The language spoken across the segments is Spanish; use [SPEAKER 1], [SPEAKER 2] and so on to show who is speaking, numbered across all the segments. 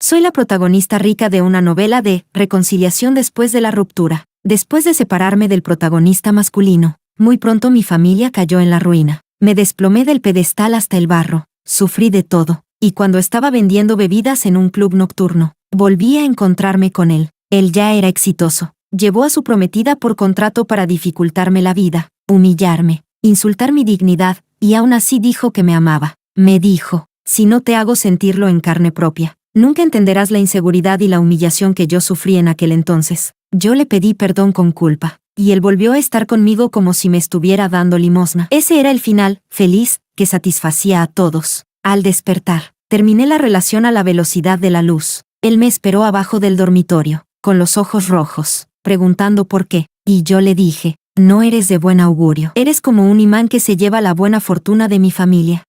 [SPEAKER 1] Soy la protagonista rica de una novela de reconciliación después de la ruptura. Después de separarme del protagonista masculino, muy pronto mi familia cayó en la ruina. Me desplomé del pedestal hasta el barro, sufrí de todo, y cuando estaba vendiendo bebidas en un club nocturno, volví a encontrarme con él. Él ya era exitoso. Llevó a su prometida por contrato para dificultarme la vida, humillarme, insultar mi dignidad, y aún así dijo que me amaba. Me dijo, si no te hago sentirlo en carne propia, nunca entenderás la inseguridad y la humillación que yo sufrí en aquel entonces. Yo le pedí perdón con culpa, y él volvió a estar conmigo como si me estuviera dando limosna. Ese era el final, feliz, que satisfacía a todos. Al despertar, terminé la relación a la velocidad de la luz. Él me esperó abajo del dormitorio, con los ojos rojos, preguntando por qué, y yo le dije, no eres de buen augurio. Eres como un imán que se lleva la buena fortuna de mi familia.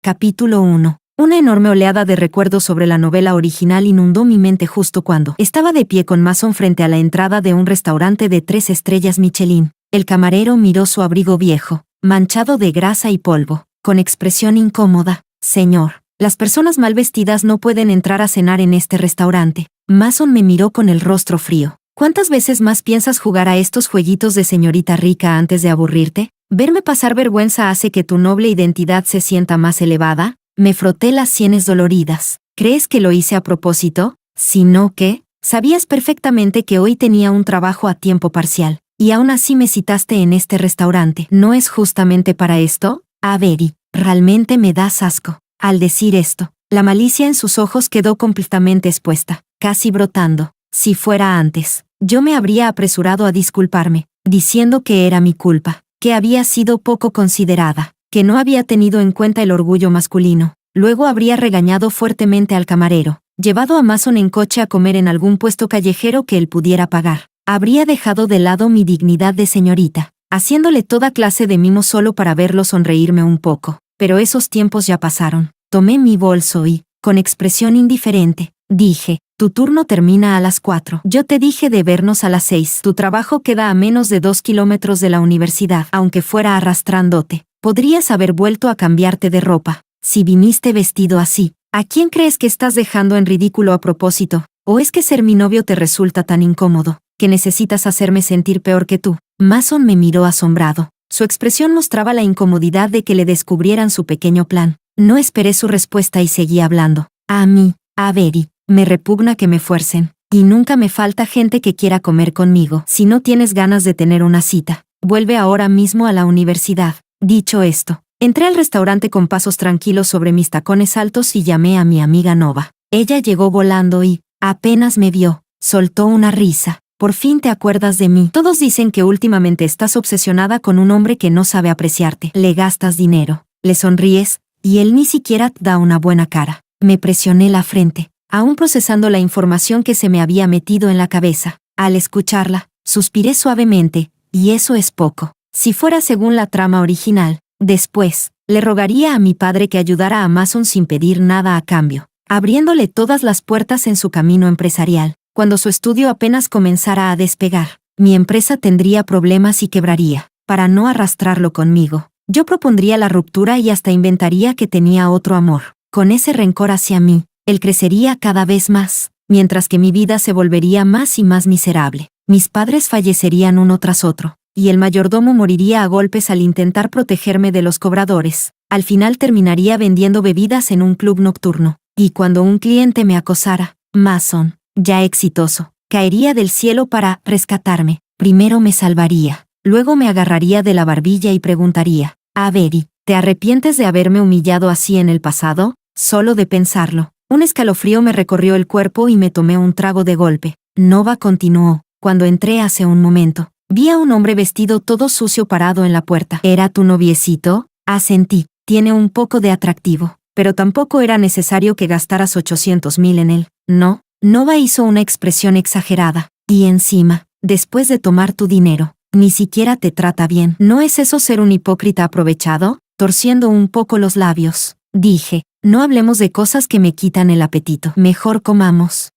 [SPEAKER 1] Capítulo 1. Una enorme oleada de recuerdos sobre la novela original inundó mi mente justo cuando estaba de pie con Mason frente a la entrada de un restaurante de 3 estrellas Michelin. El camarero miró su abrigo viejo, manchado de grasa y polvo, con expresión incómoda. Señor, las personas mal vestidas no pueden entrar a cenar en este restaurante. Mason me miró con el rostro frío. ¿Cuántas veces más piensas jugar a estos jueguitos de señorita rica antes de aburrirte? ¿Verme pasar vergüenza hace que tu noble identidad se sienta más elevada? Me froté las sienes doloridas. ¿Crees que lo hice a propósito? Si no, ¿qué? Sabías perfectamente que hoy tenía un trabajo a tiempo parcial, y aún así me citaste en este restaurante. ¿No es justamente para esto? Avery, realmente me das asco. Al decir esto, la malicia en sus ojos quedó completamente expuesta, casi brotando. Si fuera antes, yo me habría apresurado a disculparme, diciendo que era mi culpa, que había sido poco considerada, que no había tenido en cuenta el orgullo masculino. Luego habría regañado fuertemente al camarero, llevado a Mason en coche a comer en algún puesto callejero que él pudiera pagar. Habría dejado de lado mi dignidad de señorita, haciéndole toda clase de mimos solo para verlo sonreírme un poco. Pero esos tiempos ya pasaron. Tomé mi bolso y, con expresión indiferente, dije, tu turno termina a las 4. Yo te dije de vernos a las 6. Tu trabajo queda a menos de 2 kilómetros de la universidad. Aunque fuera arrastrándote, podrías haber vuelto a cambiarte de ropa. Si viniste vestido así, ¿a quién crees que estás dejando en ridículo a propósito? ¿O es que ser mi novio te resulta tan incómodo, que necesitas hacerme sentir peor que tú? Mason me miró asombrado. Su expresión mostraba la incomodidad de que le descubrieran su pequeño plan. No esperé su respuesta y seguí hablando. A mí, Avery, me repugna que me fuercen, y nunca me falta gente que quiera comer conmigo. Si no tienes ganas de tener una cita, vuelve ahora mismo a la universidad. Dicho esto, entré al restaurante con pasos tranquilos sobre mis tacones altos y llamé a mi amiga Nova. Ella llegó volando y, apenas me vio, soltó una risa. Por fin te acuerdas de mí. Todos dicen que últimamente estás obsesionada con un hombre que no sabe apreciarte. Le gastas dinero, le sonríes, y él ni siquiera te da una buena cara. Me presioné la frente, aún procesando la información que se me había metido en la cabeza. Al escucharla, suspiré suavemente, y eso es poco. Si fuera según la trama original, después, le rogaría a mi padre que ayudara a Mason sin pedir nada a cambio, abriéndole todas las puertas en su camino empresarial. Cuando su estudio apenas comenzara a despegar, mi empresa tendría problemas y quebraría. Para no arrastrarlo conmigo, yo propondría la ruptura y hasta inventaría que tenía otro amor. Con ese rencor hacia mí, él crecería cada vez más, mientras que mi vida se volvería más y más miserable. Mis padres fallecerían uno tras otro, y el mayordomo moriría a golpes al intentar protegerme de los cobradores. Al final terminaría vendiendo bebidas en un club nocturno, y cuando un cliente me acosara, Mason, ya exitoso, caería del cielo para rescatarme. Primero me salvaría, luego me agarraría de la barbilla y preguntaría, Avery, ¿te arrepientes de haberme humillado así en el pasado? Solo de pensarlo, un escalofrío me recorrió el cuerpo y me tomé un trago de golpe. Nova continuó, cuando entré hace un momento, vi a un hombre vestido todo sucio parado en la puerta. ¿Era tu noviecito? Asentí, tiene un poco de atractivo, pero tampoco era necesario que gastaras 800,000 en él, ¿no? Nova hizo una expresión exagerada. Y encima, después de tomar tu dinero, ni siquiera te trata bien. ¿No es eso ser un hipócrita aprovechado? Torciendo un poco los labios, dije, no hablemos de cosas que me quitan el apetito. Mejor comamos.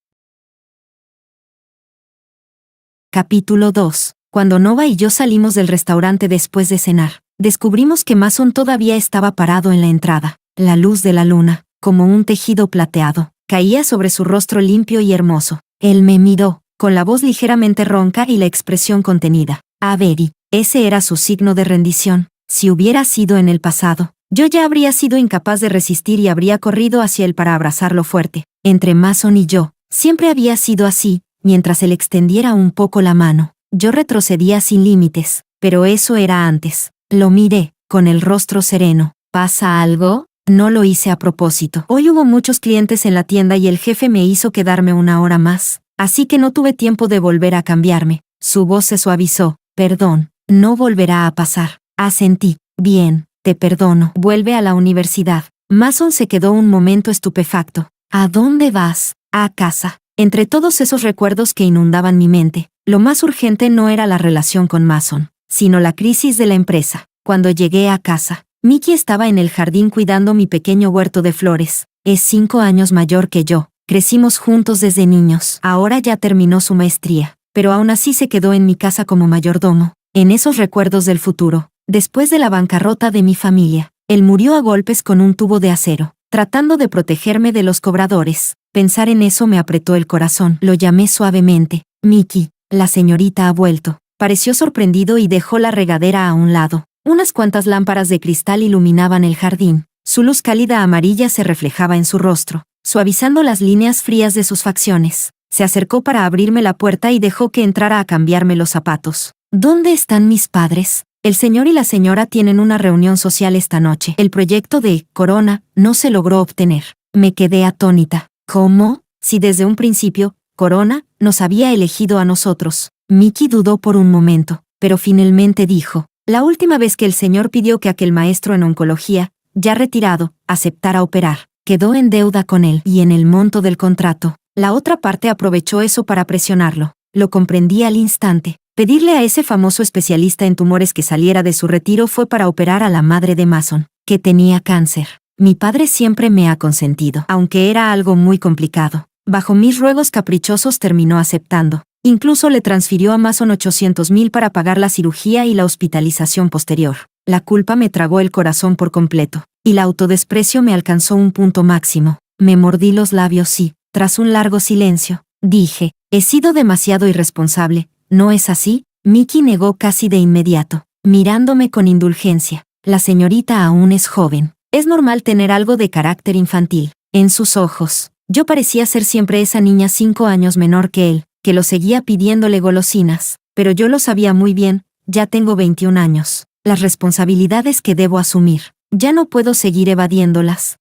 [SPEAKER 1] Capítulo 2. Cuando Nova y yo salimos del restaurante después de cenar, descubrimos que Mason todavía estaba parado en la entrada. La luz de la luna, como un tejido plateado, caía sobre su rostro limpio y hermoso. Él me miró, con la voz ligeramente ronca y la expresión contenida. Avery, ese era su signo de rendición. Si hubiera sido en el pasado, yo ya habría sido incapaz de resistir y habría corrido hacia él para abrazarlo fuerte. Entre Mason y yo, siempre había sido así, mientras él extendiera un poco la mano. Yo retrocedía sin límites, pero eso era antes. Lo miré, con el rostro sereno. ¿Pasa algo? No lo hice a propósito. Hoy hubo muchos clientes en la tienda y el jefe me hizo quedarme una hora más, así que no tuve tiempo de volver a cambiarme. Su voz se suavizó. Perdón, no volverá a pasar. Asentí. Bien, te perdono. Vuelve a la universidad. Mason se quedó un momento estupefacto. ¿A dónde vas? A casa. Entre todos esos recuerdos que inundaban mi mente, lo más urgente no era la relación con Mason, sino la crisis de la empresa. Cuando llegué a casa, Mickey estaba en el jardín cuidando mi pequeño huerto de flores. Es 5 años mayor que yo. Crecimos juntos desde niños. Ahora ya terminó su maestría, pero aún así se quedó en mi casa como mayordomo. En esos recuerdos del futuro, después de la bancarrota de mi familia, él murió a golpes con un tubo de acero, tratando de protegerme de los cobradores. Pensar en eso me apretó el corazón. Lo llamé suavemente. Mickey, la señorita ha vuelto. Pareció sorprendido y dejó la regadera a un lado. Unas cuantas lámparas de cristal iluminaban el jardín. Su luz cálida amarilla se reflejaba en su rostro, suavizando las líneas frías de sus facciones. Se acercó para abrirme la puerta y dejó que entrara a cambiarme los zapatos. ¿Dónde están mis padres? El señor y la señora tienen una reunión social esta noche. El proyecto de Corona no se logró obtener. Me quedé atónita. ¿Cómo? Si desde un principio, Corona nos había elegido a nosotros. Mickey dudó por un momento, pero finalmente dijo: la última vez que el señor pidió que aquel maestro en oncología, ya retirado, aceptara operar, quedó en deuda con él y en el monto del contrato. La otra parte aprovechó eso para presionarlo. Lo comprendí al instante. Pedirle a ese famoso especialista en tumores que saliera de su retiro fue para operar a la madre de Mason, que tenía cáncer. Mi padre siempre me ha consentido, aunque era algo muy complicado. Bajo mis ruegos caprichosos terminó aceptando. Incluso le transfirió a Mason 800,000 para pagar la cirugía y la hospitalización posterior. La culpa me tragó el corazón por completo, y la autodesprecio me alcanzó un punto máximo. Me mordí los labios y, tras un largo silencio, dije: he sido demasiado irresponsable, ¿no es así? Mickey negó casi de inmediato, mirándome con indulgencia. La señorita aún es joven. Es normal tener algo de carácter infantil. En sus ojos, yo parecía ser siempre esa niña 5 años menor que él, que lo seguía pidiéndole golosinas, pero yo lo sabía muy bien. Ya tengo 21 años. Las responsabilidades que debo asumir, ya no puedo seguir evadiéndolas.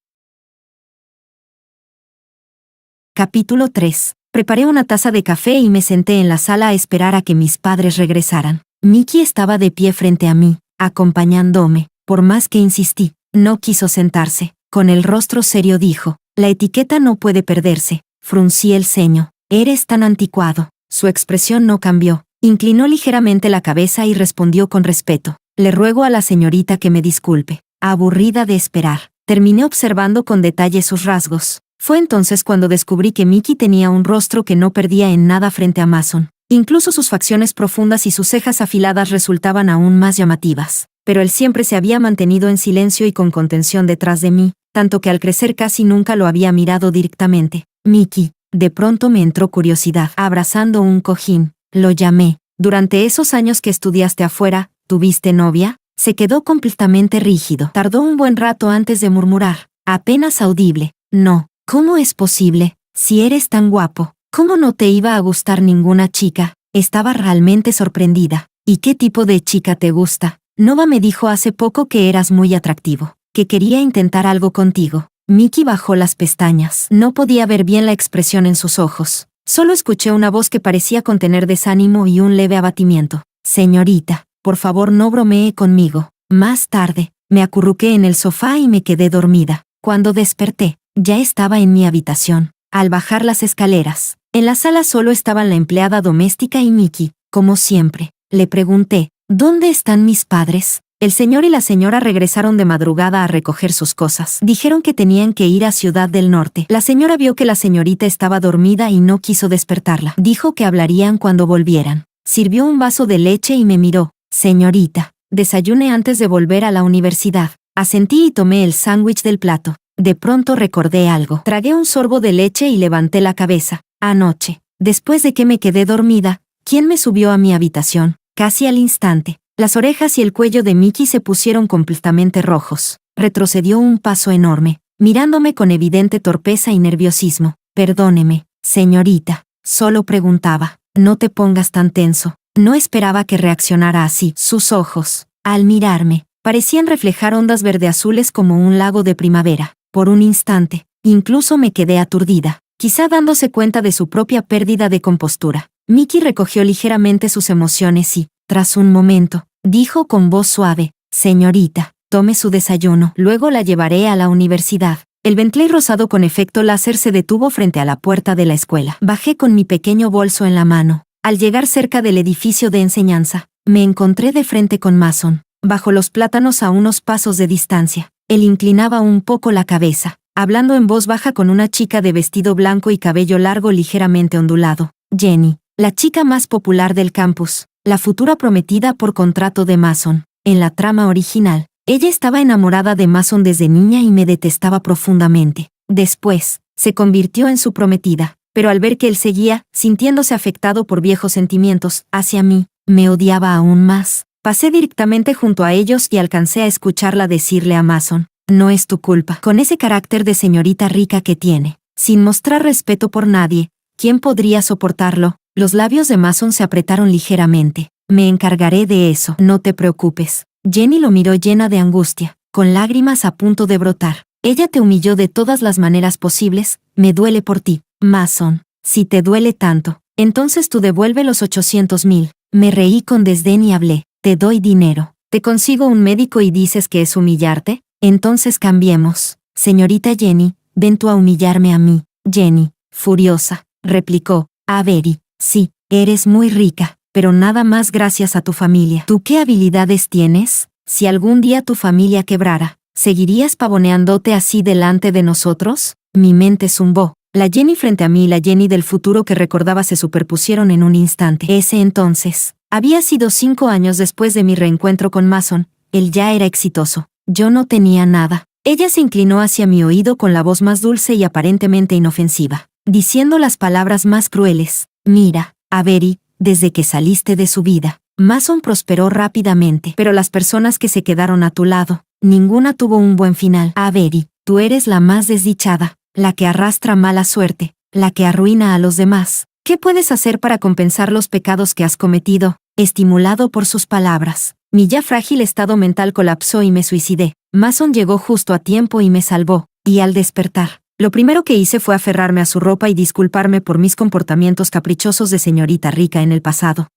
[SPEAKER 1] Capítulo 3. Preparé una taza de café y me senté en la sala a esperar a que mis padres regresaran. Mickey estaba de pie frente a mí, acompañándome. Por más que insistí, no quiso sentarse. Con el rostro serio dijo: la etiqueta no puede perderse. Fruncí el ceño. Eres tan anticuado. Su expresión no cambió. Inclinó ligeramente la cabeza y respondió con respeto: le ruego a la señorita que me disculpe. Aburrida de esperar, terminé observando con detalle sus rasgos. Fue entonces cuando descubrí que Mickey tenía un rostro que no perdía en nada frente a Mason. Incluso sus facciones profundas y sus cejas afiladas resultaban aún más llamativas. Pero él siempre se había mantenido en silencio y con contención detrás de mí, tanto que al crecer casi nunca lo había mirado directamente. Mickey, de pronto me entró curiosidad. Abrazando un cojín, lo llamé. Durante esos años que estudiaste afuera, ¿tuviste novia? Se quedó completamente rígido. Tardó un buen rato antes de murmurar, apenas audible: no. ¿Cómo es posible? Si eres tan guapo, ¿cómo no te iba a gustar ninguna chica? Estaba realmente sorprendida. ¿Y qué tipo de chica te gusta? Nova me dijo hace poco que eras muy atractivo, que quería intentar algo contigo. Mickey bajó las pestañas. No podía ver bien la expresión en sus ojos. Solo escuché una voz que parecía contener desánimo y un leve abatimiento. Señorita, por favor no bromee conmigo. Más tarde, me acurruqué en el sofá y me quedé dormida. Cuando desperté, ya estaba en mi habitación. Al bajar las escaleras, en la sala solo estaban la empleada doméstica y Mickey, como siempre. Le pregunté: ¿dónde están mis padres? El señor y la señora regresaron de madrugada a recoger sus cosas. Dijeron que tenían que ir a Ciudad del Norte. La señora vio que la señorita estaba dormida y no quiso despertarla. Dijo que hablarían cuando volvieran. Sirvió un vaso de leche y me miró. Señorita, desayune antes de volver a la universidad. Asentí y tomé el sándwich del plato. De pronto recordé algo. Tragué un sorbo de leche y levanté la cabeza. Anoche, después de que me quedé dormida, ¿quién me subió a mi habitación? Casi al instante, las orejas y el cuello de Mickey se pusieron completamente rojos. Retrocedió un paso enorme, mirándome con evidente torpeza y nerviosismo. Perdóneme, señorita. Solo preguntaba. No te pongas tan tenso. No esperaba que reaccionara así. Sus ojos, al mirarme, parecían reflejar ondas verde-azules como un lago de primavera. Por un instante, incluso me quedé aturdida, quizá dándose cuenta de su propia pérdida de compostura. Mickey recogió ligeramente sus emociones y, tras un momento, dijo con voz suave, «Señorita, tome su desayuno, luego la llevaré a la universidad». El Bentley rosado con efecto láser se detuvo frente a la puerta de la escuela. Bajé con mi pequeño bolso en la mano. Al llegar cerca del edificio de enseñanza, me encontré de frente con Mason, bajo los plátanos a unos pasos de distancia. Él inclinaba un poco la cabeza, hablando en voz baja con una chica de vestido blanco y cabello largo ligeramente ondulado. Jenny, la chica más popular del campus, la futura prometida por contrato de Mason. En la trama original, ella estaba enamorada de Mason desde niña y me detestaba profundamente. Después, se convirtió en su prometida, pero al ver que él seguía, sintiéndose afectado por viejos sentimientos, hacia mí, me odiaba aún más. Pasé directamente junto a ellos y alcancé a escucharla decirle a Mason, «No es tu culpa». Con ese carácter de señorita rica que tiene, sin mostrar respeto por nadie, ¿quién podría soportarlo? Los labios de Mason se apretaron ligeramente. «Me encargaré de eso, no te preocupes». Jenny lo miró llena de angustia, con lágrimas a punto de brotar. «Ella te humilló de todas las maneras posibles, me duele por ti». «Mason, si te duele tanto, entonces tú devuelve los 800,000. Me reí con desdén y hablé. «Te doy dinero. Te consigo un médico y dices que es humillarte. Entonces cambiemos. Señorita Jenny, ven tú a humillarme a mí». Jenny, furiosa, replicó, «Avery, sí, eres muy rica, pero nada más gracias a tu familia. ¿Tú qué habilidades tienes? Si algún día tu familia quebrara, ¿seguirías pavoneándote así delante de nosotros?» Mi mente zumbó. La Jenny frente a mí y la Jenny del futuro que recordaba se superpusieron en un instante. Ese entonces había sido 5 años después de mi reencuentro con Mason. Él ya era exitoso. Yo no tenía nada. Ella se inclinó hacia mi oído con la voz más dulce y aparentemente inofensiva, diciendo las palabras más crueles. «Mira, Avery, desde que saliste de su vida, Mason prosperó rápidamente, pero las personas que se quedaron a tu lado, ninguna tuvo un buen final. Avery, tú eres la más desdichada, la que arrastra mala suerte, la que arruina a los demás. ¿Qué puedes hacer para compensar los pecados que has cometido?» Estimulado por sus palabras, mi ya frágil estado mental colapsó y me suicidé. Mason llegó justo a tiempo y me salvó, y al despertar, lo primero que hice fue aferrarme a su ropa y disculparme por mis comportamientos caprichosos de señorita rica en el pasado.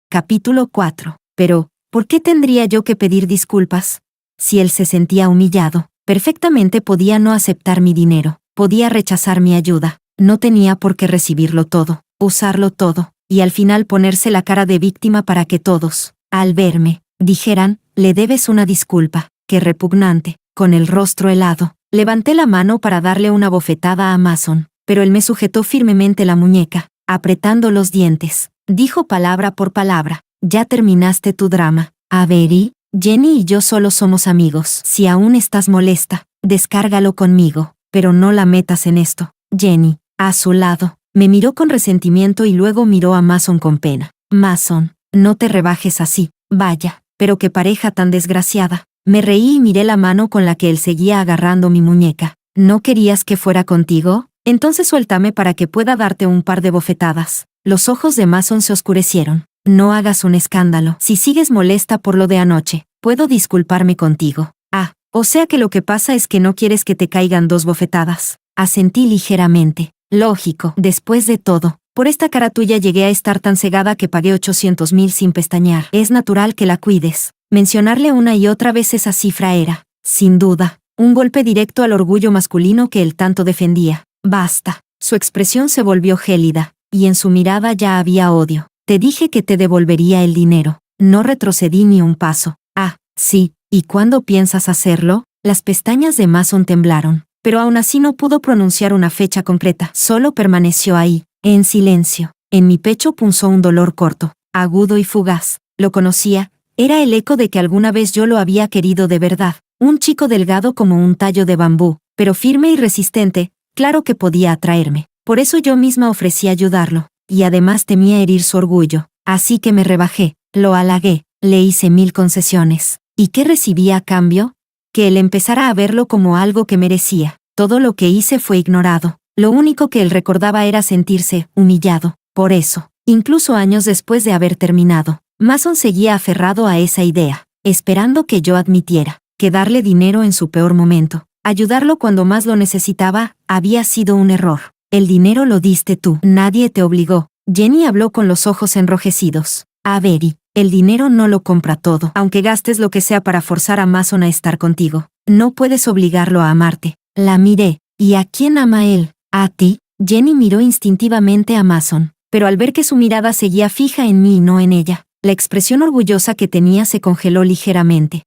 [SPEAKER 1] Capítulo 4. Pero, ¿por qué tendría yo que pedir disculpas? Si él se sentía humillado, perfectamente podía no aceptar mi dinero, podía rechazar mi ayuda, no tenía por qué recibirlo todo, usarlo todo, y al final ponerse la cara de víctima para que todos, al verme, dijeran, «Le debes una disculpa». Qué repugnante. Con el rostro helado, levanté la mano para darle una bofetada a Mason, pero él me sujetó firmemente la muñeca, apretando los dientes. Dijo palabra por palabra, «Ya terminaste tu drama, Avery. Jenny y yo solo somos amigos. Si aún estás molesta, descárgalo conmigo, pero no la metas en esto». Jenny, a su lado, me miró con resentimiento y luego miró a Mason con pena. «Mason, no te rebajes así. Vaya, pero qué pareja tan desgraciada». Me reí y miré la mano con la que él seguía agarrando mi muñeca. «¿No querías que fuera contigo? Entonces suéltame para que pueda darte un par de bofetadas». Los ojos de Mason se oscurecieron. «No hagas un escándalo. Si sigues molesta por lo de anoche, puedo disculparme contigo». «Ah, o sea que lo que pasa es que no quieres que te caigan 2 bofetadas». Asentí ligeramente. «Lógico. Después de todo, por esta cara tuya llegué a estar tan cegada que pagué 800,000 sin pestañear. Es natural que la cuides». Mencionarle una y otra vez esa cifra era, sin duda, un golpe directo al orgullo masculino que él tanto defendía. «Basta». Su expresión se volvió gélida, y en su mirada ya había odio. «Te dije que te devolvería el dinero». No retrocedí ni un paso. «Ah, sí, ¿y cuándo piensas hacerlo?» Las pestañas de Mason temblaron, pero aún así no pudo pronunciar una fecha concreta. Solo permaneció ahí, en silencio. En mi pecho punzó un dolor corto, agudo y fugaz. Lo conocía. Era el eco de que alguna vez yo lo había querido de verdad. Un chico delgado como un tallo de bambú, pero firme y resistente, claro que podía atraerme. Por eso yo misma ofrecí ayudarlo, y además temía herir su orgullo. Así que me rebajé, lo halagué, le hice 1000 concesiones. ¿Y qué recibí a cambio? Que él empezara a verlo como algo que merecía. Todo lo que hice fue ignorado. Lo único que él recordaba era sentirse humillado. Por eso, incluso años después de haber terminado, Mason seguía aferrado a esa idea, esperando que yo admitiera que darle dinero en su peor momento, ayudarlo cuando más lo necesitaba, había sido un error. El dinero lo diste tú, nadie te obligó. Jenny habló con los ojos enrojecidos. Avery, el dinero no lo compra todo. Aunque gastes lo que sea para forzar a Mason a estar contigo, no puedes obligarlo a amarte. La miré. ¿Y a quién ama él? ¿A ti? Jenny miró instintivamente a Mason, pero al ver que su mirada seguía fija en mí y no en ella, la expresión orgullosa que tenía se congeló ligeramente.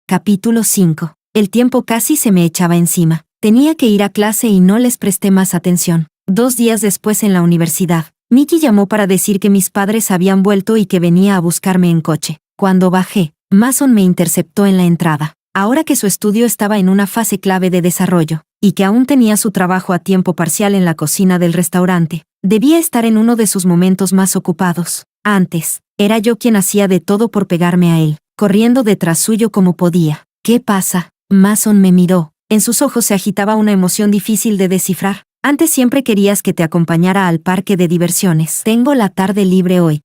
[SPEAKER 1] Capítulo 5. El tiempo casi se me echaba encima. Tenía que ir a clase y no les presté más atención. 2 días después en la universidad, Mickey llamó para decir que mis padres habían vuelto y que venía a buscarme en coche. Cuando bajé, Mason me interceptó en la entrada. Ahora que su estudio estaba en una fase clave de desarrollo, y que aún tenía su trabajo a tiempo parcial en la cocina del restaurante, debía estar en uno de sus momentos más ocupados. Antes, era yo quien hacía de todo por pegarme a él, corriendo detrás suyo como podía. ¿Qué pasa? Mason me miró. En sus ojos se agitaba una emoción difícil de descifrar. Antes siempre querías que te acompañara al parque de diversiones. Tengo la tarde libre hoy.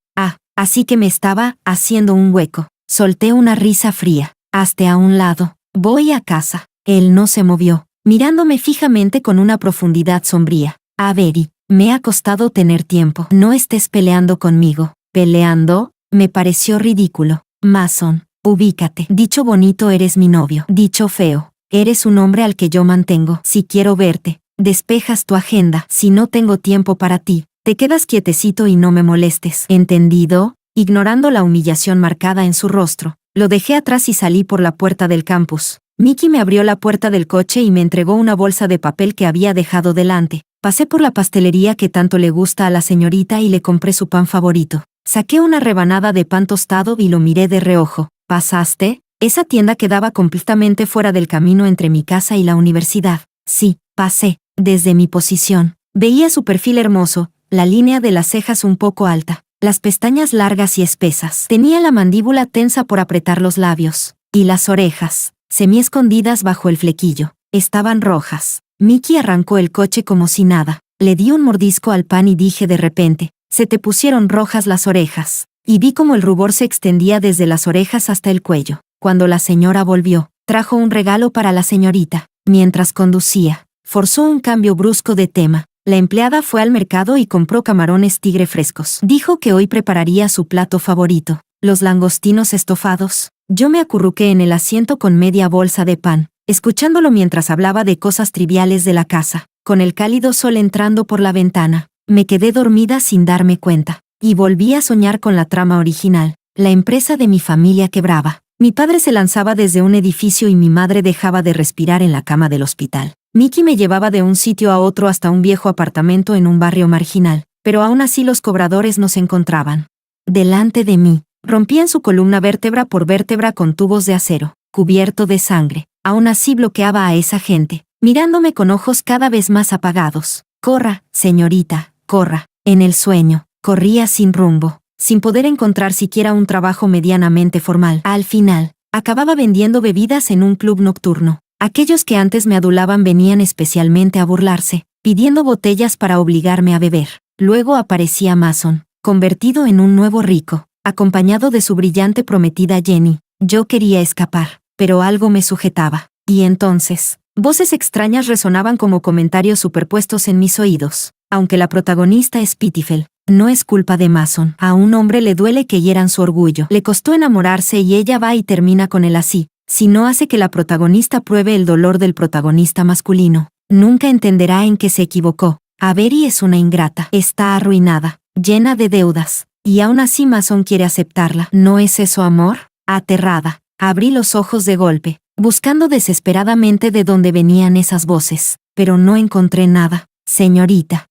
[SPEAKER 1] Así que me estaba haciendo un hueco. Solté una risa fría. Hazte a un lado. Voy a casa. Él no se movió, mirándome fijamente con una profundidad sombría. Avery, me ha costado tener tiempo. No estés peleando conmigo. ¿Peleando? Me pareció ridículo. Mason, ubícate. Dicho bonito eres mi novio. Dicho feo, eres un hombre al que yo mantengo. Si quiero verte, despejas tu agenda. Si no tengo tiempo para ti, te quedas quietecito y no me molestes. ¿Entendido? Ignorando la humillación marcada en su rostro, lo dejé atrás y salí por la puerta del campus. Mickey me abrió la puerta del coche y me entregó una bolsa de papel que había dejado delante. Pasé por la pastelería que tanto le gusta a la señorita y le compré su pan favorito. Saqué una rebanada de pan tostado y lo miré de reojo. ¿Pasaste? Esa tienda quedaba completamente fuera del camino entre mi casa y la universidad. Sí, pasé. Desde mi posición, veía su perfil hermoso, la línea de las cejas un poco alta, las pestañas largas y espesas. Tenía la mandíbula tensa por apretar los labios. Y las orejas, semi-escondidas bajo el flequillo, estaban rojas. Mickey arrancó el coche como si nada. Le di un mordisco al pan y dije de repente, se te pusieron rojas las orejas. Y vi como el rubor se extendía desde las orejas hasta el cuello. Cuando la señora volvió, trajo un regalo para la señorita. Mientras conducía, forzó un cambio brusco de tema. La empleada fue al mercado y compró camarones tigre frescos. Dijo que hoy prepararía su plato favorito, los langostinos estofados. Yo me acurruqué en el asiento con media bolsa de pan, escuchándolo mientras hablaba de cosas triviales de la casa. Con el cálido sol entrando por la ventana, me quedé dormida sin darme cuenta, y volví a soñar con la trama original. La empresa de mi familia quebraba. Mi padre se lanzaba desde un edificio y mi madre dejaba de respirar en la cama del hospital. Mickey me llevaba de un sitio a otro hasta un viejo apartamento en un barrio marginal, pero aún así los cobradores no se encontraban. Delante de mí, rompían su columna vértebra por vértebra con tubos de acero, cubierto de sangre. Aún así bloqueaba a esa gente, mirándome con ojos cada vez más apagados. Corra, señorita, corra. En el sueño, corría sin rumbo, sin poder encontrar siquiera un trabajo medianamente formal. Al final, acababa vendiendo bebidas en un club nocturno. Aquellos que antes me adulaban venían especialmente a burlarse, pidiendo botellas para obligarme a beber. Luego aparecía Mason, convertido en un nuevo rico, acompañado de su brillante prometida Jenny. Yo quería escapar, pero algo me sujetaba. Y entonces, voces extrañas resonaban como comentarios superpuestos en mis oídos. Aunque la protagonista es Pitifel, no es culpa de Mason. A un hombre le duele que hieran su orgullo. Le costó enamorarse y ella va y termina con él así. Si no hace que la protagonista pruebe el dolor del protagonista masculino, nunca entenderá en qué se equivocó. Avery es una ingrata. Está arruinada, llena de deudas. Y aún así Mason quiere aceptarla. ¿No es eso amor? Aterrada, abrí los ojos de golpe, buscando desesperadamente de dónde venían esas voces, pero no encontré nada. Señorita,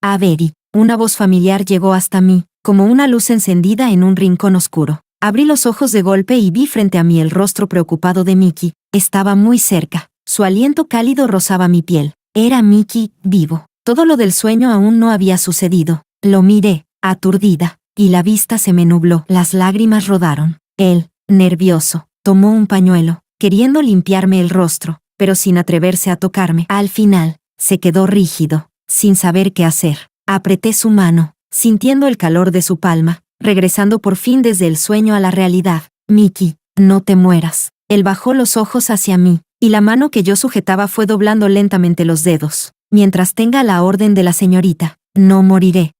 [SPEAKER 1] Avery. Una voz familiar llegó hasta mí, como una luz encendida en un rincón oscuro. Abrí los ojos de golpe y vi frente a mí el rostro preocupado de Mickey. Estaba muy cerca. Su aliento cálido rozaba mi piel. Era Mickey, vivo. Todo lo del sueño aún no había sucedido. Lo miré, aturdida, y la vista se me nubló. Las lágrimas rodaron. Él, nervioso, tomó un pañuelo, queriendo limpiarme el rostro, pero sin atreverse a tocarme. Al final, se quedó rígido, sin saber qué hacer. Apreté su mano, sintiendo el calor de su palma, regresando por fin desde el sueño a la realidad. Mickey, no te mueras. Él bajó los ojos hacia mí, y la mano que yo sujetaba fue doblando lentamente los dedos. Mientras tenga la orden de la señorita, no moriré.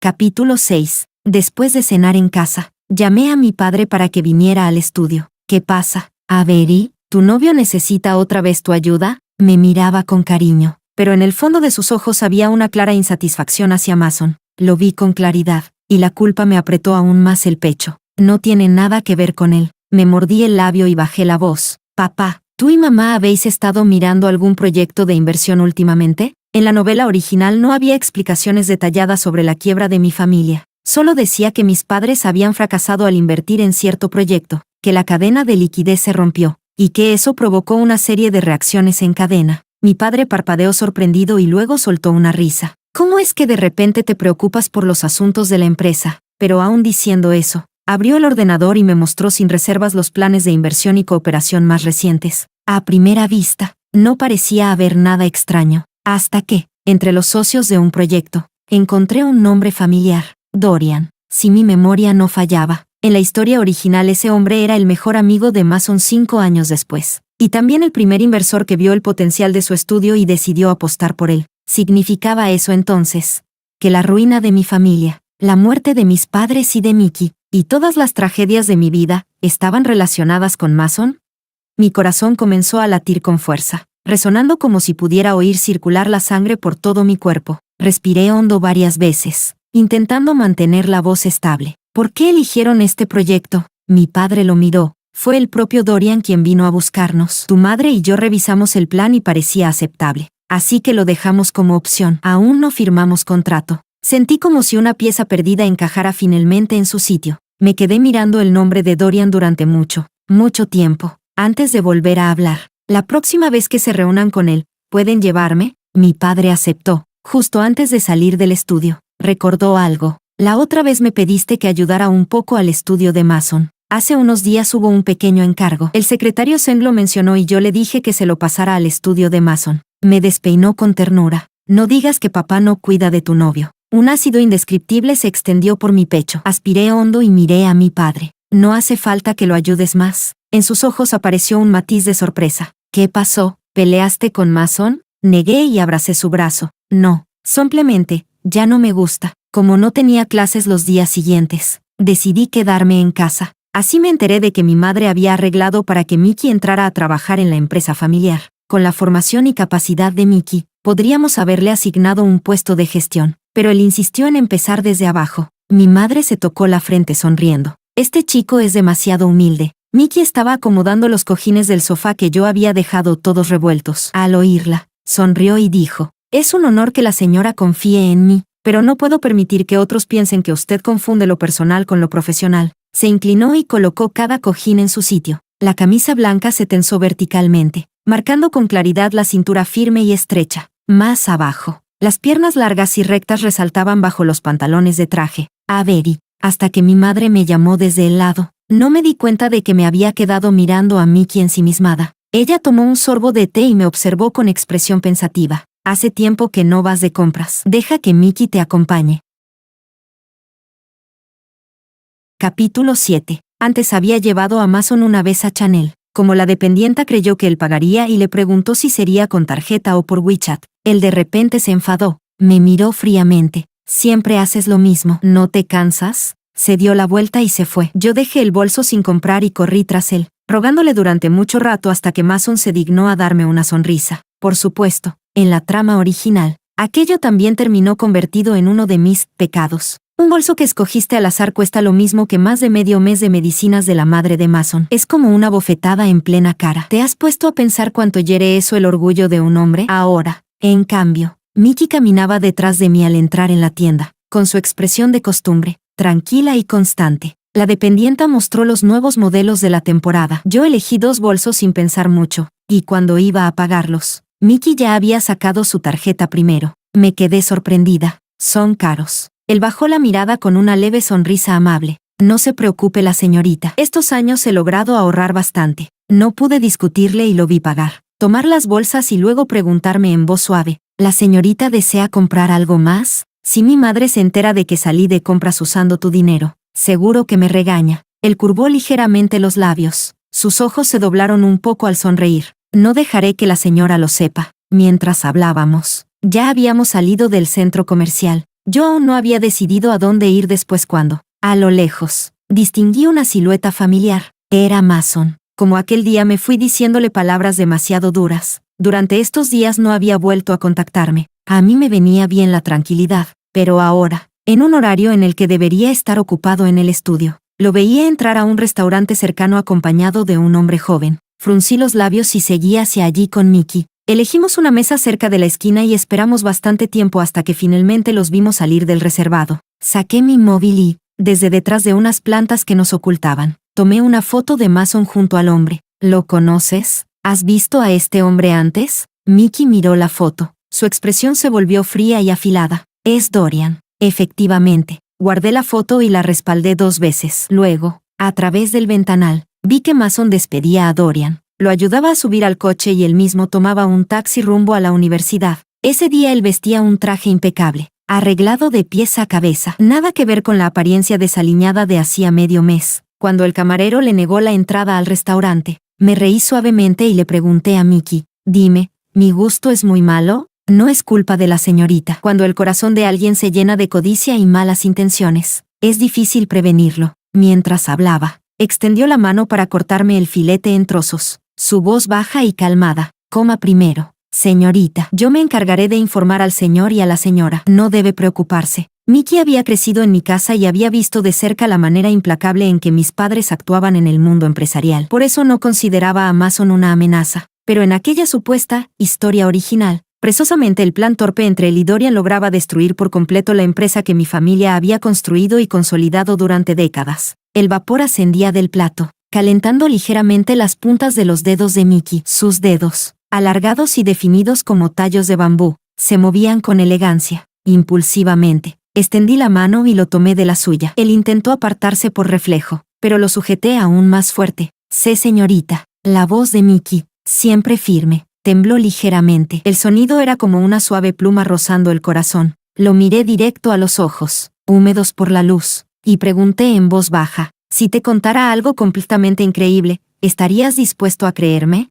[SPEAKER 1] Capítulo 6. Después de cenar en casa, llamé a mi padre para que viniera al estudio. ¿Qué pasa? Avery, ¿tu novio necesita otra vez tu ayuda? Me miraba con cariño, pero en el fondo de sus ojos había una clara insatisfacción hacia Mason. Lo vi con claridad, y la culpa me apretó aún más el pecho. No tiene nada que ver con él. Me mordí el labio y bajé la voz. Papá, ¿tú y mamá habéis estado mirando algún proyecto de inversión últimamente? En la novela original no había explicaciones detalladas sobre la quiebra de mi familia. Solo decía que mis padres habían fracasado al invertir en cierto proyecto, que la cadena de liquidez se rompió, y que eso provocó una serie de reacciones en cadena. Mi padre parpadeó sorprendido y luego soltó una risa. ¿Cómo es que de repente te preocupas por los asuntos de la empresa? Pero aún diciendo eso, abrió el ordenador y me mostró sin reservas los planes de inversión y cooperación más recientes. A primera vista, no parecía haber nada extraño, hasta que, entre los socios de un proyecto, encontré un nombre familiar, Dorian. Si mi memoria no fallaba, en la historia original ese hombre era el mejor amigo de Mason 5 años después, y también el primer inversor que vio el potencial de su estudio y decidió apostar por él. ¿Significaba eso entonces que la ruina de mi familia, la muerte de mis padres y de Mickey, y todas las tragedias de mi vida, estaban relacionadas con Mason? Mi corazón comenzó a latir con fuerza, resonando como si pudiera oír circular la sangre por todo mi cuerpo. Respiré hondo varias veces, intentando mantener la voz estable. ¿Por qué eligieron este proyecto? Mi padre lo miró. Fue el propio Dorian quien vino a buscarnos. Tu madre y yo revisamos el plan y parecía aceptable. Así que lo dejamos como opción. Aún no firmamos contrato. Sentí como si una pieza perdida encajara finalmente en su sitio. Me quedé mirando el nombre de Dorian durante mucho tiempo, antes de volver a hablar. La próxima vez que se reúnan con él, ¿pueden llevarme? Mi padre aceptó, justo antes de salir del estudio. Recordó algo. La otra vez me pediste que ayudara un poco al estudio de Mason. Hace unos días hubo un pequeño encargo. El secretario Seng lo mencionó y yo le dije que se lo pasara al estudio de Mason. Me despeinó con ternura. No digas que papá no cuida de tu novio. Un ácido indescriptible se extendió por mi pecho. Aspiré hondo y miré a mi padre. No hace falta que lo ayudes más. En sus ojos apareció un matiz de sorpresa. ¿Qué pasó? ¿Peleaste con Mason? Negué y abracé su brazo. No, simplemente, ya no me gusta. Como no tenía clases los días siguientes, decidí quedarme en casa. Así me enteré de que mi madre había arreglado para que Mickey entrara a trabajar en la empresa familiar. Con la formación y capacidad de Mickey, podríamos haberle asignado un puesto de gestión, pero él insistió en empezar desde abajo. Mi madre se tocó la frente sonriendo. Este chico es demasiado humilde. Mickey estaba acomodando los cojines del sofá que yo había dejado todos revueltos. Al oírla, sonrió y dijo, es un honor que la señora confíe en mí, pero no puedo permitir que otros piensen que usted confunde lo personal con lo profesional. Se inclinó y colocó cada cojín en su sitio. La camisa blanca se tensó verticalmente, marcando con claridad la cintura firme y estrecha. Más abajo, las piernas largas y rectas resaltaban bajo los pantalones de traje. Avery, hasta que mi madre me llamó desde el lado. No me di cuenta de que me había quedado mirando a Mickey ensimismada. Ella tomó un sorbo de té y me observó con expresión pensativa. Hace tiempo que no vas de compras. Deja que Mickey te acompañe. Capítulo 7. Antes había llevado a Mason una vez a Chanel. Como la dependienta creyó que él pagaría y le preguntó si sería con tarjeta o por WeChat, él de repente se enfadó. Me miró fríamente. Siempre haces lo mismo. ¿No te cansas? Se dio la vuelta y se fue. Yo dejé el bolso sin comprar y corrí tras él, rogándole durante mucho rato hasta que Mason se dignó a darme una sonrisa. Por supuesto, en la trama original, aquello también terminó convertido en uno de mis pecados. Un bolso que escogiste al azar cuesta lo mismo que más de medio mes de medicinas de la madre de Mason. Es como una bofetada en plena cara. ¿Te has puesto a pensar cuánto hiere eso el orgullo de un hombre? Ahora, en cambio, Mickey caminaba detrás de mí al entrar en la tienda, con su expresión de costumbre. tranquila y constante. La dependienta mostró los nuevos modelos de la temporada. Yo elegí 2 bolsos sin pensar mucho, y cuando iba a pagarlos, Mickey ya había sacado su tarjeta primero. Me quedé sorprendida. Son caros. Él bajó la mirada con una leve sonrisa amable. No se preocupe la señorita. Estos años he logrado ahorrar bastante. No pude discutirle y lo vi pagar. Tomar las bolsas y luego preguntarme en voz suave, ¿la señorita desea comprar algo más? Si mi madre se entera de que salí de compras usando tu dinero, seguro que me regaña. Él curvó ligeramente los labios. Sus ojos se doblaron un poco al sonreír. No dejaré que la señora lo sepa. Mientras hablábamos, ya habíamos salido del centro comercial. Yo aún no había decidido a dónde ir después cuando, a lo lejos, distinguí una silueta familiar. Era Mason. Como aquel día me fui diciéndole palabras demasiado duras. Durante estos días no había vuelto a contactarme. A mí me venía bien la tranquilidad, pero ahora, en un horario en el que debería estar ocupado en el estudio, lo veía entrar a un restaurante cercano acompañado de un hombre joven. Fruncí los labios y seguí hacia allí con Mickey. Elegimos una mesa cerca de la esquina y esperamos bastante tiempo hasta que finalmente los vimos salir del reservado. Saqué mi móvil y, desde detrás de unas plantas que nos ocultaban, tomé una foto de Mason junto al hombre. ¿Lo conoces? ¿Has visto a este hombre antes? Mickey miró la foto. Su expresión se volvió fría y afilada. Es Dorian. Efectivamente. Guardé la foto y la respaldé 2 veces. Luego, a través del ventanal, vi que Mason despedía a Dorian. Lo ayudaba a subir al coche y él mismo tomaba un taxi rumbo a la universidad. Ese día él vestía un traje impecable, arreglado de pies a cabeza. Nada que ver con la apariencia desaliñada de hacía medio mes, cuando el camarero le negó la entrada al restaurante. Me reí suavemente y le pregunté a Mickey, dime, ¿mi gusto es muy malo? No es culpa de la señorita. Cuando el corazón de alguien se llena de codicia y malas intenciones, es difícil prevenirlo. Mientras hablaba, extendió la mano para cortarme el filete en trozos. Su voz baja y calmada. Coma primero. Señorita, yo me encargaré de informar al señor y a la señora. No debe preocuparse. Mickey había crecido en mi casa y había visto de cerca la manera implacable en que mis padres actuaban en el mundo empresarial. Por eso no consideraba a Mason una amenaza. Pero en aquella supuesta historia original, precisamente el plan torpe entre él y Dorian lograba destruir por completo la empresa que mi familia había construido y consolidado durante décadas. El vapor ascendía del plato, calentando ligeramente las puntas de los dedos de Mickey. Sus dedos, alargados y definidos como tallos de bambú, se movían con elegancia. Impulsivamente, extendí la mano y lo tomé de la suya. Él intentó apartarse por reflejo, pero lo sujeté aún más fuerte. Sí, señorita. La voz de Mickey, siempre firme, tembló ligeramente. El sonido era como una suave pluma rozando el corazón. Lo miré directo a los ojos, húmedos por la luz, y pregunté en voz baja, si te contara algo completamente increíble, ¿estarías dispuesto a creerme?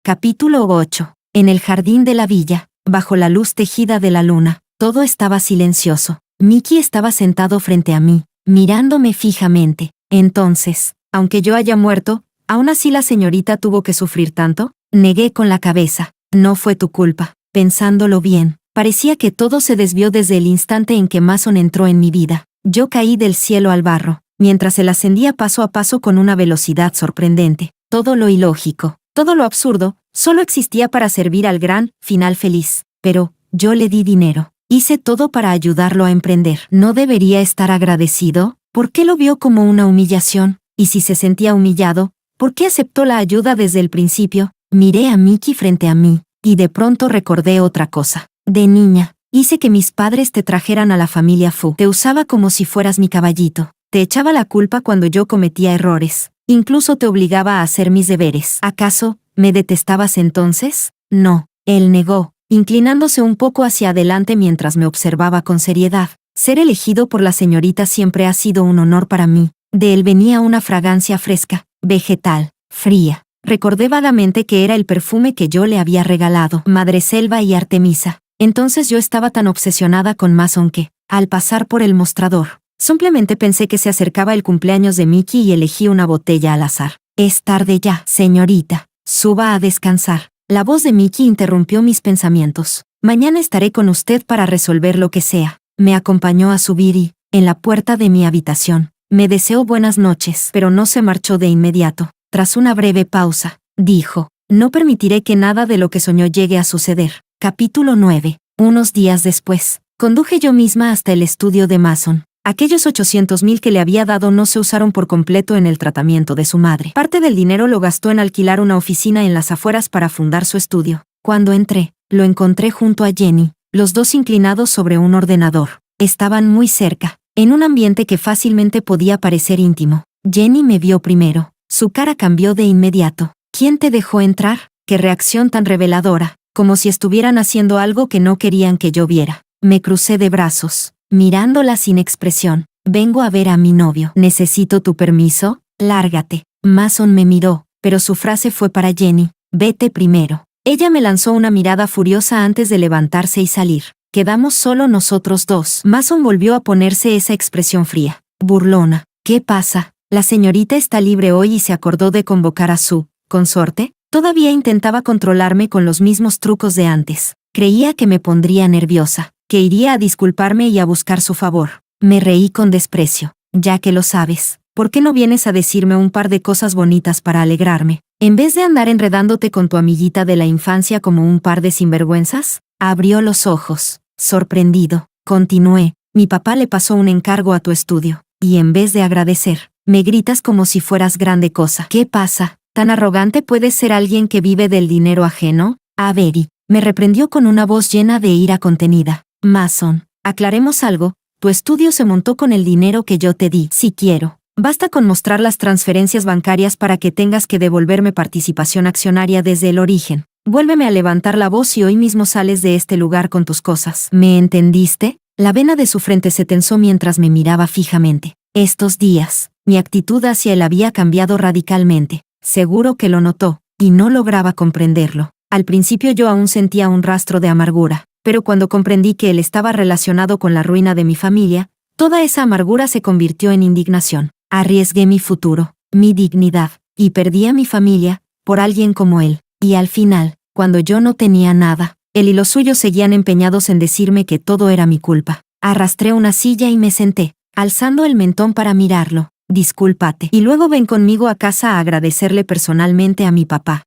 [SPEAKER 1] Capítulo 8. En el jardín de la villa, bajo la luz tejida de la luna, todo estaba silencioso. Mickey estaba sentado frente a mí, mirándome fijamente. Entonces, aunque yo haya muerto, ¿aún así la señorita tuvo que sufrir tanto? Negué con la cabeza. No fue tu culpa. Pensándolo bien, parecía que todo se desvió desde el instante en que Mason entró en mi vida. Yo caí del cielo al barro, mientras él ascendía paso a paso con una velocidad sorprendente. Todo lo ilógico, todo lo absurdo, solo existía para servir al gran final feliz. Pero, yo le di dinero. Hice todo para ayudarlo a emprender. ¿No debería estar agradecido? ¿Por qué lo vio como una humillación? Y si se sentía humillado, ¿por qué aceptó la ayuda desde el principio? Miré a Mickey frente a mí, y de pronto recordé otra cosa. De niña, hice que mis padres te trajeran a la familia Fu. Te usaba como si fueras mi caballito. Te echaba la culpa cuando yo cometía errores. Incluso te obligaba a hacer mis deberes. ¿Acaso, me detestabas entonces? No. Él negó, inclinándose un poco hacia adelante mientras me observaba con seriedad. Ser elegido por la señorita siempre ha sido un honor para mí. De él venía una fragancia fresca, vegetal, fría. Recordé vagamente que era el perfume que yo le había regalado. Madreselva y Artemisa. Entonces yo estaba tan obsesionada con Mason que, al pasar por el mostrador, simplemente pensé que se acercaba el cumpleaños de Mickey y elegí una botella al azar. Es tarde ya, señorita. Suba a descansar. La voz de Mickey interrumpió mis pensamientos. Mañana estaré con usted para resolver lo que sea. Me acompañó a subir y, en la puerta de mi habitación, me deseó buenas noches, pero no se marchó de inmediato. Tras una breve pausa, dijo, no permitiré que nada de lo que soñó llegue a suceder. Capítulo 9. Unos días después, Conduje yo misma hasta el estudio de Mason. Aquellos 800,000 que le había dado no se usaron por completo en el tratamiento de su madre. Parte del dinero lo gastó en alquilar una oficina en las afueras para fundar su estudio. Cuando entré, lo encontré junto a Jenny, los dos inclinados sobre un ordenador. Estaban muy cerca, en un ambiente que fácilmente podía parecer íntimo. Jenny me vio primero. Su cara cambió de inmediato. ¿Quién te dejó entrar? Qué reacción tan reveladora, como si estuvieran haciendo algo que no querían que yo viera. Me crucé de brazos, mirándola sin expresión. Vengo a ver a mi novio. ¿Necesito tu permiso? Lárgate. Mason me miró, pero su frase fue para Jenny. Vete primero. Ella me lanzó una mirada furiosa antes de levantarse y salir. Quedamos solo nosotros dos. Mason volvió a ponerse esa expresión fría, burlona. ¿Qué pasa? La señorita está libre hoy y se acordó de convocar a su consorte. Todavía intentaba controlarme con los mismos trucos de antes. Creía que me pondría nerviosa, que iría a disculparme y a buscar su favor. Me reí con desprecio. Ya que lo sabes, ¿por qué no vienes a decirme un par de cosas bonitas para alegrarme, en vez de andar enredándote con tu amiguita de la infancia como un par de sinvergüenzas? Abrió los ojos, sorprendido. Continué. Mi papá le pasó un encargo a tu estudio, y en vez de agradecer, me gritas como si fueras grande cosa. ¿Qué pasa? ¿Tan arrogante puedes ser alguien que vive del dinero ajeno? Avery, me reprendió con una voz llena de ira contenida. Mason, aclaremos algo, tu estudio se montó con el dinero que yo te di. Si quiero, basta con mostrar las transferencias bancarias para que tengas que devolverme participación accionaria desde el origen. Vuélveme a levantar la voz y hoy mismo sales de este lugar con tus cosas. ¿Me entendiste? La vena de su frente se tensó mientras me miraba fijamente. Estos días, mi actitud hacia él había cambiado radicalmente. Seguro que lo notó, y no lograba comprenderlo. Al principio yo aún sentía un rastro de amargura, pero cuando comprendí que él estaba relacionado con la ruina de mi familia, toda esa amargura se convirtió en indignación. Arriesgué mi futuro, mi dignidad, y perdí a mi familia, por alguien como él. Y al final, cuando yo no tenía nada, él y los suyos seguían empeñados en decirme que todo era mi culpa. Arrastré una silla y me senté, alzando el mentón para mirarlo. Discúlpate, y luego ven conmigo a casa a agradecerle personalmente a mi papá.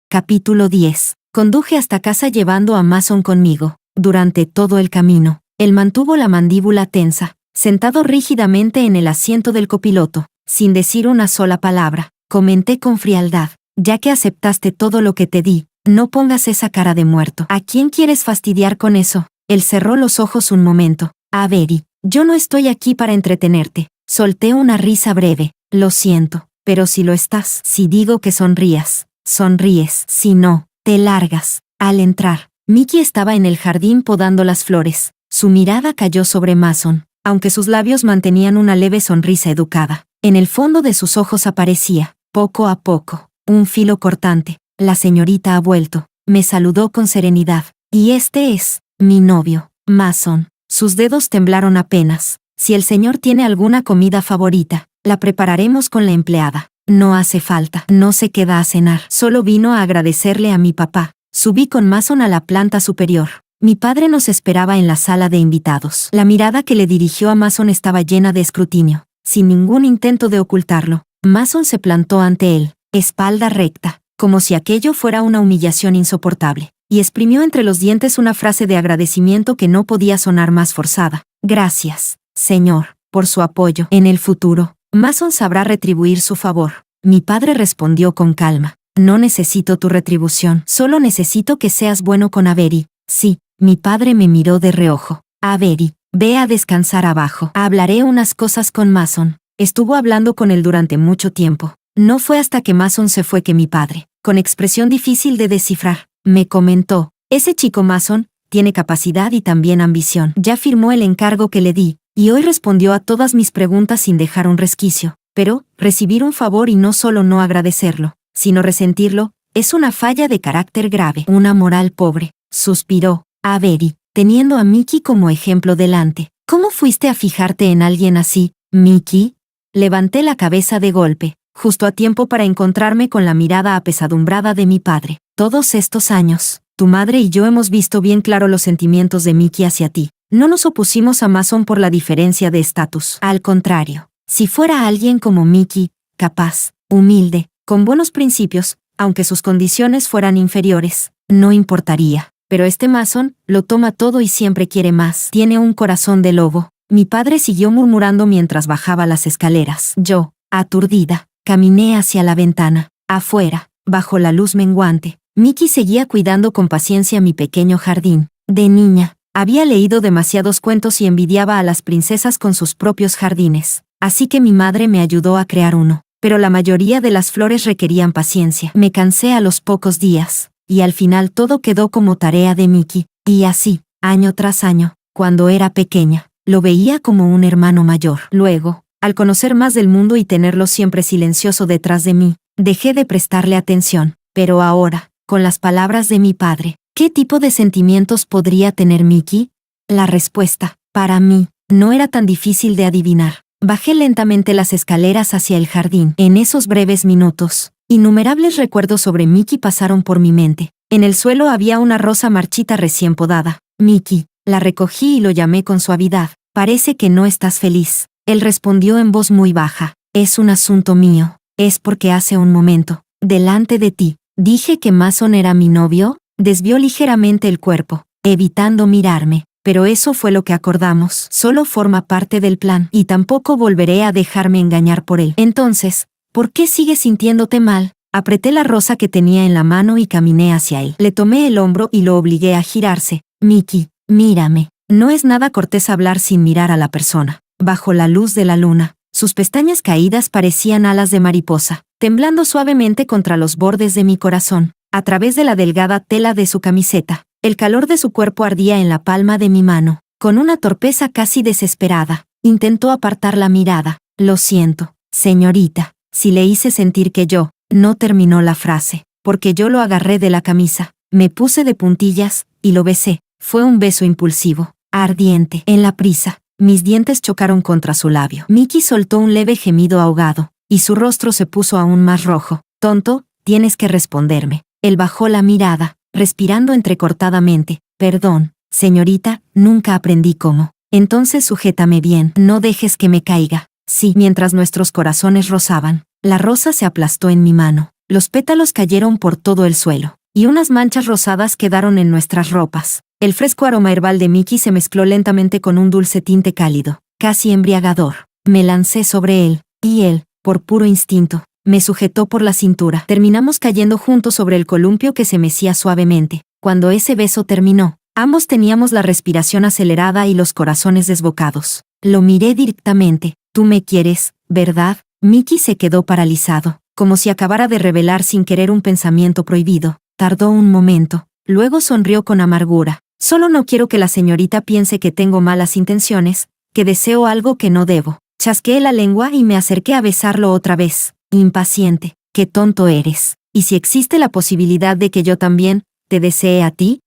[SPEAKER 1] Capítulo 10. Conduje hasta casa llevando a Mason conmigo. Durante todo el camino, él mantuvo la mandíbula tensa, sentado rígidamente en el asiento del copiloto, sin decir una sola palabra. Comenté con frialdad, ya que aceptaste todo lo que te di, no pongas esa cara de muerto. ¿A quién quieres fastidiar con eso? Él cerró los ojos un momento. Avery, yo no estoy aquí para entretenerte. Solté una risa breve. Lo siento, pero si lo estás. Si digo que sonrías, sonríes. Si no, te largas. Al entrar, Mickey estaba en el jardín podando las flores. Su mirada cayó sobre Mason, aunque sus labios mantenían una leve sonrisa educada. En el fondo de sus ojos aparecía, poco a poco, un filo cortante. La señorita ha vuelto. Me saludó con serenidad. Y este es mi novio, Mason. Sus dedos temblaron apenas. Si el señor tiene alguna comida favorita, la prepararemos con la empleada. No hace falta. No se queda a cenar. Solo vino a agradecerle a mi papá. Subí con Mason a la planta superior. Mi padre nos esperaba en la sala de invitados. La mirada que le dirigió a Mason estaba llena de escrutinio, sin ningún intento de ocultarlo. Mason se plantó ante él, espalda recta, como si aquello fuera una humillación insoportable, y exprimió entre los dientes una frase de agradecimiento que no podía sonar más forzada. Gracias, señor, por su apoyo. En el futuro, Mason sabrá retribuir su favor. Mi padre respondió con calma. No necesito tu retribución, solo necesito que seas bueno con Avery. Sí, mi padre me miró de reojo. Avery, ve a descansar abajo. Hablaré unas cosas con Mason. Estuvo hablando con él durante mucho tiempo. No fue hasta que Mason se fue que mi padre, con expresión difícil de descifrar, me comentó, ese chico Mason tiene capacidad y también ambición. Ya firmó el encargo que le di, y hoy respondió a todas mis preguntas sin dejar un resquicio. Pero, recibir un favor y no solo no agradecerlo, sino resentirlo, es una falla de carácter grave. Una moral pobre, suspiró Avery, teniendo a Mickey como ejemplo delante. ¿Cómo fuiste a fijarte en alguien así, Mickey? Levanté la cabeza de golpe, justo a tiempo para encontrarme con la mirada apesadumbrada de mi padre. Todos estos años, tu madre y yo hemos visto bien claro los sentimientos de Mickey hacia ti. No nos opusimos a Mason por la diferencia de estatus. Al contrario, si fuera alguien como Mickey, capaz, humilde, con buenos principios, aunque sus condiciones fueran inferiores, no importaría. pero este Mason lo toma todo y siempre quiere más. Tiene un corazón de lobo. Mi padre siguió murmurando mientras bajaba las escaleras. Yo, aturdida, caminé hacia la ventana. Afuera, bajo la luz menguante, Mickey seguía cuidando con paciencia mi pequeño jardín. De niña, había leído demasiados cuentos y envidiaba a las princesas con sus propios jardines, así que mi madre me ayudó a crear uno. Pero la mayoría de las flores requerían paciencia. Me cansé a los pocos días, y al final todo quedó como tarea de Mickey. Y así, año tras año, cuando era pequeña, lo veía como un hermano mayor. Luego, al conocer más del mundo y tenerlo siempre silencioso detrás de mí, dejé de prestarle atención. Pero ahora, con las palabras de mi padre, ¿qué tipo de sentimientos podría tener Mickey? La respuesta, para mí, no era tan difícil de adivinar. Bajé lentamente las escaleras hacia el jardín. En esos breves minutos, innumerables recuerdos sobre Mickey pasaron por mi mente. En el suelo había una rosa marchita recién podada. Mickey, la recogí y lo llamé con suavidad. Parece que no estás feliz. Él respondió en voz muy baja. Es un asunto mío. Es porque hace un momento, delante de ti, dije que Mason era mi novio. Desvió ligeramente el cuerpo, evitando mirarme. Pero eso fue lo que acordamos. Solo forma parte del plan. Y tampoco volveré a dejarme engañar por él. Entonces, ¿por qué sigues sintiéndote mal? Apreté la rosa que tenía en la mano y caminé hacia él. Le tomé el hombro y lo obligué a girarse. Mickey, mírame. No es nada cortés hablar sin mirar a la persona. Bajo la luz de la luna, sus pestañas caídas parecían alas de mariposa, temblando suavemente contra los bordes de mi corazón. A través de la delgada tela de su camiseta, el calor de su cuerpo ardía en la palma de mi mano. Con una torpeza casi desesperada, intentó apartar la mirada. Lo siento, señorita, si le hice sentir que yo. No terminó la frase, porque yo lo agarré de la camisa, me puse de puntillas, y lo besé. Fue un beso impulsivo, ardiente. En la prisa, mis dientes chocaron contra su labio. Mickey soltó un leve gemido ahogado, y su rostro se puso aún más rojo. Tonto, tienes que responderme. Él bajó la mirada, respirando entrecortadamente. Perdón, señorita, nunca aprendí cómo. Entonces sujétame bien, no dejes que me caiga. Sí, mientras nuestros corazones rozaban, la rosa se aplastó en mi mano. Los pétalos cayeron por todo el suelo, y unas manchas rosadas quedaron en nuestras ropas. El fresco aroma herbal de Mickey se mezcló lentamente con un dulce tinte cálido, casi embriagador. Me lancé sobre él, y él, por puro instinto, me sujetó por la cintura. Terminamos cayendo juntos sobre el columpio que se mecía suavemente. Cuando ese beso terminó, ambos teníamos la respiración acelerada y los corazones desbocados. Lo miré directamente. Tú me quieres, ¿verdad? Mickey se quedó paralizado, como si acabara de revelar sin querer un pensamiento prohibido. Tardó un momento, luego sonrió con amargura. Solo no quiero que la señorita piense que tengo malas intenciones, que deseo algo que no debo. Chasqueé la lengua y me acerqué a besarlo otra vez. Impaciente, qué tonto eres. ¿Y si existe la posibilidad de que yo también te desee a ti?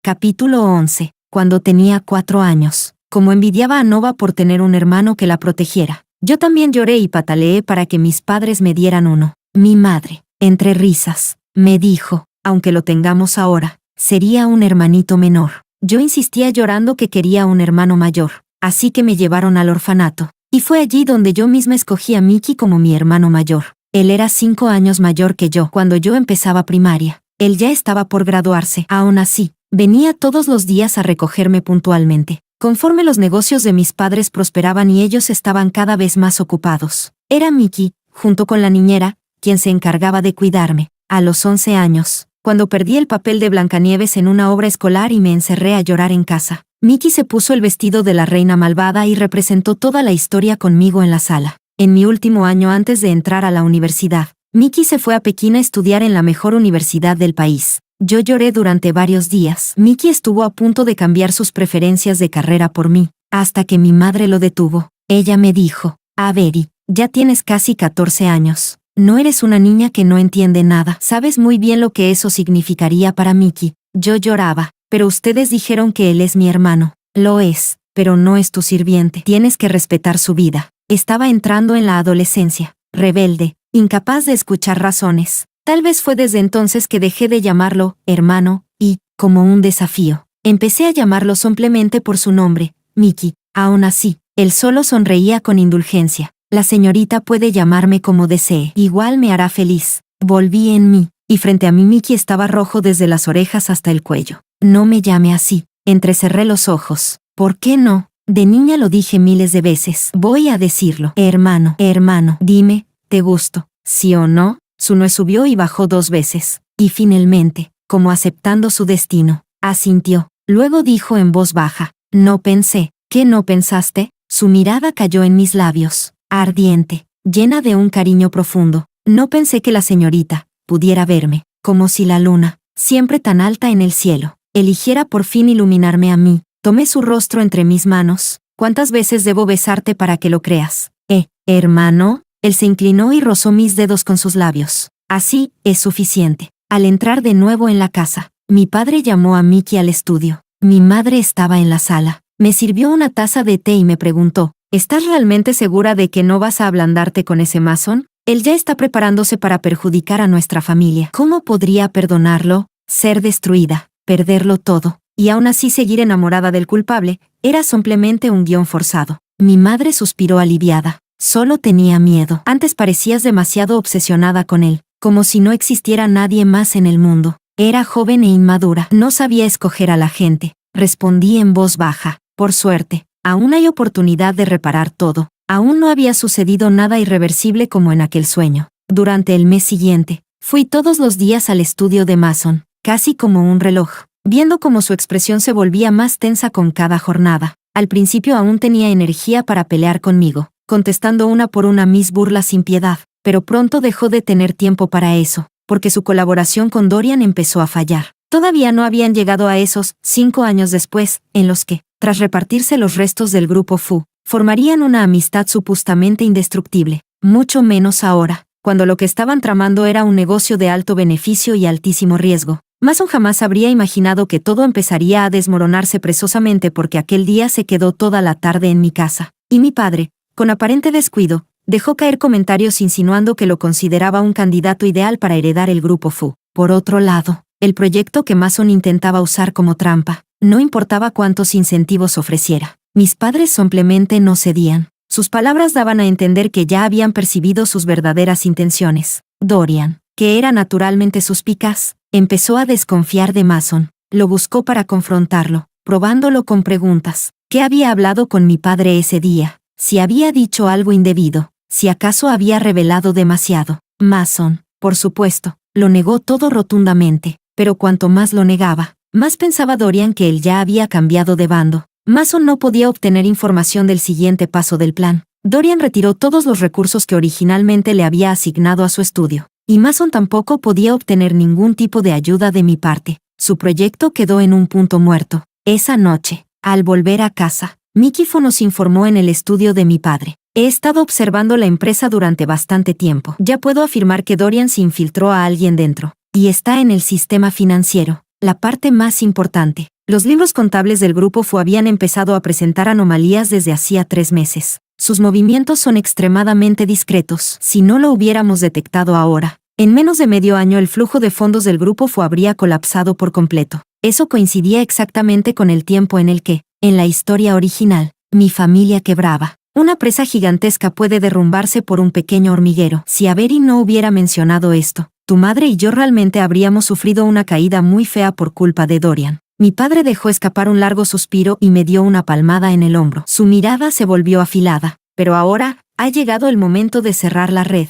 [SPEAKER 1] Capítulo 11. Cuando tenía 4 años. Como envidiaba a Nova por tener un hermano que la protegiera, yo también lloré y pataleé para que mis padres me dieran uno. Mi madre, entre risas, me dijo, aunque lo tengamos ahora, sería un hermanito menor. Yo insistía llorando que quería un hermano mayor, así que me llevaron al orfanato. Y fue allí donde yo misma escogí a Mickey como mi hermano mayor. Él era 5 años mayor que yo cuando yo empezaba primaria. Él ya estaba por graduarse. Aún así, venía todos los días a recogerme puntualmente. Conforme los negocios de mis padres prosperaban y ellos estaban cada vez más ocupados, era Mickey, junto con la niñera, quien se encargaba de cuidarme. A los 11 años, cuando perdí el papel de Blancanieves en una obra escolar y me encerré a llorar en casa, Mickey se puso el vestido de la reina malvada y representó toda la historia conmigo en la sala. En mi último año antes de entrar a la universidad, Mickey se fue a Pekín a estudiar en la mejor universidad del país. Yo lloré durante varios días. Mickey estuvo a punto de cambiar sus preferencias de carrera por mí, hasta que mi madre lo detuvo. Ella me dijo, Avery, ya tienes casi 14 años. No eres una niña que no entiende nada. Sabes muy bien lo que eso significaría para Mickey. Yo lloraba, pero ustedes dijeron que él es mi hermano. Lo es, pero no es tu sirviente. Tienes que respetar su vida. Estaba entrando en la adolescencia, rebelde, incapaz de escuchar razones. Tal vez fue desde entonces que dejé de llamarlo hermano y, como un desafío, empecé a llamarlo simplemente por su nombre, Mickey. Aún así, él solo sonreía con indulgencia. La señorita puede llamarme como desee. Igual me hará feliz. Volví en mí, y frente a mí Mickey estaba rojo desde las orejas hasta el cuello. No me llame así. Entrecerré los ojos. ¿Por qué no? De niña lo dije miles de veces. Voy a decirlo. Hermano, dime, ¿te gusto? ¿Sí o no? Su nuez subió y bajó 2 veces. Y finalmente, como aceptando su destino, asintió. Luego dijo en voz baja, no pensé. ¿Qué no pensaste? Su mirada cayó en mis labios, ardiente, llena de un cariño profundo. No pensé que la señorita pudiera verme, como si la luna, siempre tan alta en el cielo, eligiera por fin iluminarme a mí. Tomé su rostro entre mis manos. ¿Cuántas veces debo besarte para que lo creas? Hermano. Él se inclinó y rozó mis dedos con sus labios. Así, es suficiente. Al entrar de nuevo en la casa, mi padre llamó a Mickey al estudio. Mi madre estaba en la sala. Me sirvió una taza de té y me preguntó, ¿estás realmente segura de que no vas a ablandarte con ese Mason? Él ya está preparándose para perjudicar a nuestra familia. ¿Cómo podría perdonarlo? Ser destruida, perderlo todo, y aún así seguir enamorada del culpable, era simplemente un guión forzado. Mi madre suspiró aliviada. Solo tenía miedo. Antes parecías demasiado obsesionada con él, como si no existiera nadie más en el mundo. Era joven e inmadura. No sabía escoger a la gente. Respondí en voz baja. Por suerte, aún hay oportunidad de reparar todo. Aún no había sucedido nada irreversible como en aquel sueño. Durante el mes siguiente, fui todos los días al estudio de Mason, casi como un reloj, viendo cómo su expresión se volvía más tensa con cada jornada. Al principio aún tenía energía para pelear conmigo, contestando una por una mis burlas sin piedad, pero pronto dejó de tener tiempo para eso, porque su colaboración con Dorian empezó a fallar. Todavía no habían llegado a esos 5 años después, en los que, tras repartirse los restos del grupo Fu, formarían una amistad supuestamente indestructible, mucho menos ahora, cuando lo que estaban tramando era un negocio de alto beneficio y altísimo riesgo. Mason jamás habría imaginado que todo empezaría a desmoronarse precisamente porque aquel día se quedó toda la tarde en mi casa, y mi padre, con aparente descuido, dejó caer comentarios insinuando que lo consideraba un candidato ideal para heredar el grupo Fu. Por otro lado, el proyecto que Mason intentaba usar como trampa, no importaba cuántos incentivos ofreciera. Mis padres simplemente no cedían. Sus palabras daban a entender que ya habían percibido sus verdaderas intenciones. Dorian, que era naturalmente suspicaz, empezó a desconfiar de Mason. Lo buscó para confrontarlo, probándolo con preguntas. ¿Qué había hablado con mi padre ese día? Si había dicho algo indebido, si acaso había revelado demasiado. Mason, por supuesto, lo negó todo rotundamente, pero cuanto más lo negaba, más pensaba Dorian que él ya había cambiado de bando. Mason no podía obtener información del siguiente paso del plan. Dorian retiró todos los recursos que originalmente le había asignado a su estudio, y Mason tampoco podía obtener ningún tipo de ayuda de mi parte. Su proyecto quedó en un punto muerto. Esa noche, al volver a casa, Mickey nos informó en el estudio de mi padre. He estado observando la empresa durante bastante tiempo. Ya puedo afirmar que Dorian se infiltró a alguien dentro, y está en el sistema financiero, la parte más importante. Los libros contables del grupo Fu habían empezado a presentar anomalías desde hacía 3 meses. Sus movimientos son extremadamente discretos. Si no lo hubiéramos detectado ahora, en menos de medio año el flujo de fondos del grupo Fu habría colapsado por completo. Eso coincidía exactamente con el tiempo en el que, en la historia original, mi familia quebraba. Una presa gigantesca puede derrumbarse por un pequeño hormiguero. Si Avery no hubiera mencionado esto, tu madre y yo realmente habríamos sufrido una caída muy fea por culpa de Dorian. Mi padre dejó escapar un largo suspiro y me dio una palmada en el hombro. Su mirada se volvió afilada. Pero ahora, ha llegado el momento de cerrar la red.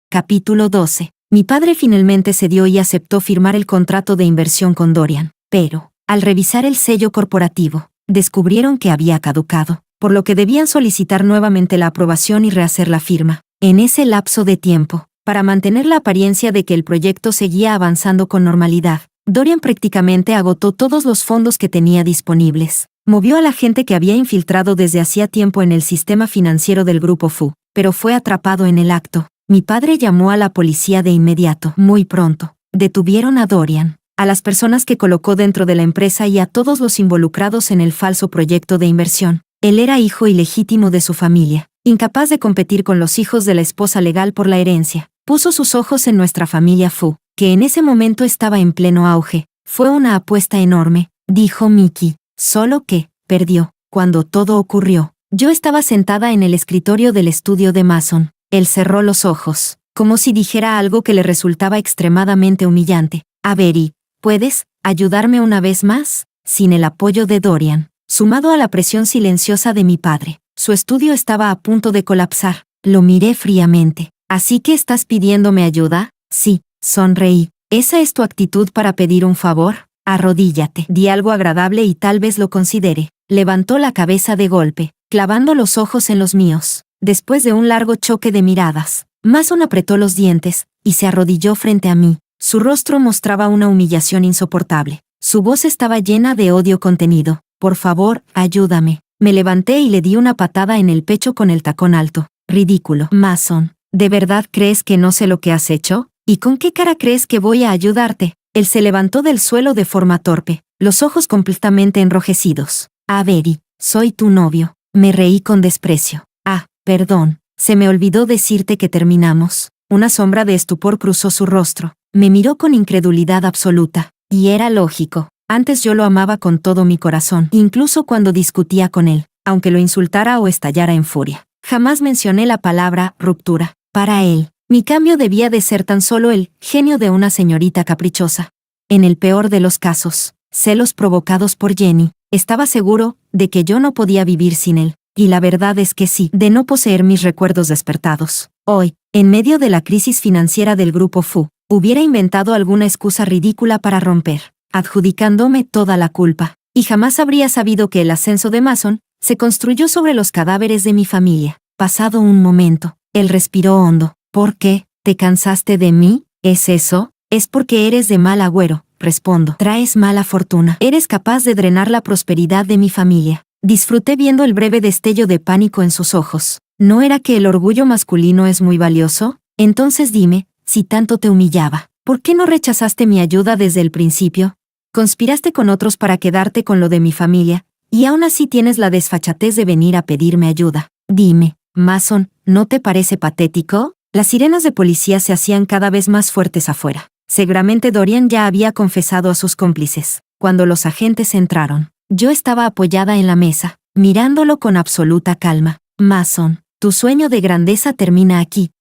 [SPEAKER 1] Capítulo 12. Mi padre finalmente cedió y aceptó firmar el contrato de inversión con Dorian. Pero, al revisar el sello corporativo, descubrieron que había caducado, por lo que debían solicitar nuevamente la aprobación y rehacer la firma. En ese lapso de tiempo, para mantener la apariencia de que el proyecto seguía avanzando con normalidad, Dorian prácticamente agotó todos los fondos que tenía disponibles. Movió a la gente que había infiltrado desde hacía tiempo en el sistema financiero del grupo Fu, pero fue atrapado en el acto. Mi padre llamó a la policía de inmediato. Muy pronto, detuvieron a Dorian, a las personas que colocó dentro de la empresa y a todos los involucrados en el falso proyecto de inversión. Él era hijo ilegítimo de su familia, incapaz de competir con los hijos de la esposa legal por la herencia. Puso sus ojos en nuestra familia Fu, que en ese momento estaba en pleno auge. Fue una apuesta enorme, dijo Mickey, solo que, perdió. Cuando todo ocurrió, yo estaba sentada en el escritorio del estudio de Mason. Él cerró los ojos. como si dijera algo que le resultaba extremadamente humillante. Avery, ¿puedes ayudarme una vez más? Sin el apoyo de Dorian, sumado a la presión silenciosa de mi padre, su estudio estaba a punto de colapsar. Lo miré fríamente. ¿Así que estás pidiéndome ayuda? Sí, sonreí. ¿Esa es tu actitud para pedir un favor? Arrodíllate. Di algo agradable y tal vez lo considere. Levantó la cabeza de golpe, clavando los ojos en los míos. Después de un largo choque de miradas, Mason apretó los dientes y se arrodilló frente a mí. Su rostro mostraba una humillación insoportable. Su voz estaba llena de odio contenido. Por favor, ayúdame. Me levanté y le di una patada en el pecho con el tacón alto. Ridículo. Mason, ¿de verdad crees que no sé lo que has hecho? ¿Y con qué cara crees que voy a ayudarte? Él se levantó del suelo de forma torpe, los ojos completamente enrojecidos. Avery, soy tu novio. Me reí con desprecio. Ah, perdón, se me olvidó decirte que terminamos. Una sombra de estupor cruzó su rostro. Me miró con incredulidad absoluta. Y era lógico. Antes yo lo amaba con todo mi corazón, incluso cuando discutía con él, aunque lo insultara o estallara en furia. Jamás mencioné la palabra ruptura. Para él, mi cambio debía de ser tan solo el genio de una señorita caprichosa. En el peor de los casos, celos provocados por Jenny, estaba seguro de que yo no podía vivir sin él. Y la verdad es que sí, de no poseer mis recuerdos despertados. Hoy, en medio de la crisis financiera del grupo Fu, hubiera inventado alguna excusa ridícula para romper, adjudicándome toda la culpa. Y jamás habría sabido que el ascenso de Mason se construyó sobre los cadáveres de mi familia. Pasado un momento, él respiró hondo. ¿Por qué? ¿Te cansaste de mí? ¿Es eso? Es porque eres de mal agüero, respondo. Traes mala fortuna. Eres capaz de drenar la prosperidad de mi familia. Disfruté viendo el breve destello de pánico en sus ojos. ¿No era que el orgullo masculino es muy valioso? Entonces dime, si tanto te humillaba, ¿por qué no rechazaste mi ayuda desde el principio? Conspiraste con otros para quedarte con lo de mi familia, y aún así tienes la desfachatez de venir a pedirme ayuda. Dime, Mason, ¿no te parece patético? Las sirenas de policía se hacían cada vez más fuertes afuera. Seguramente Dorian ya había confesado a sus cómplices. Cuando los agentes entraron, yo estaba apoyada en la mesa, mirándolo con absoluta calma. Mason, tu sueño de grandeza termina aquí.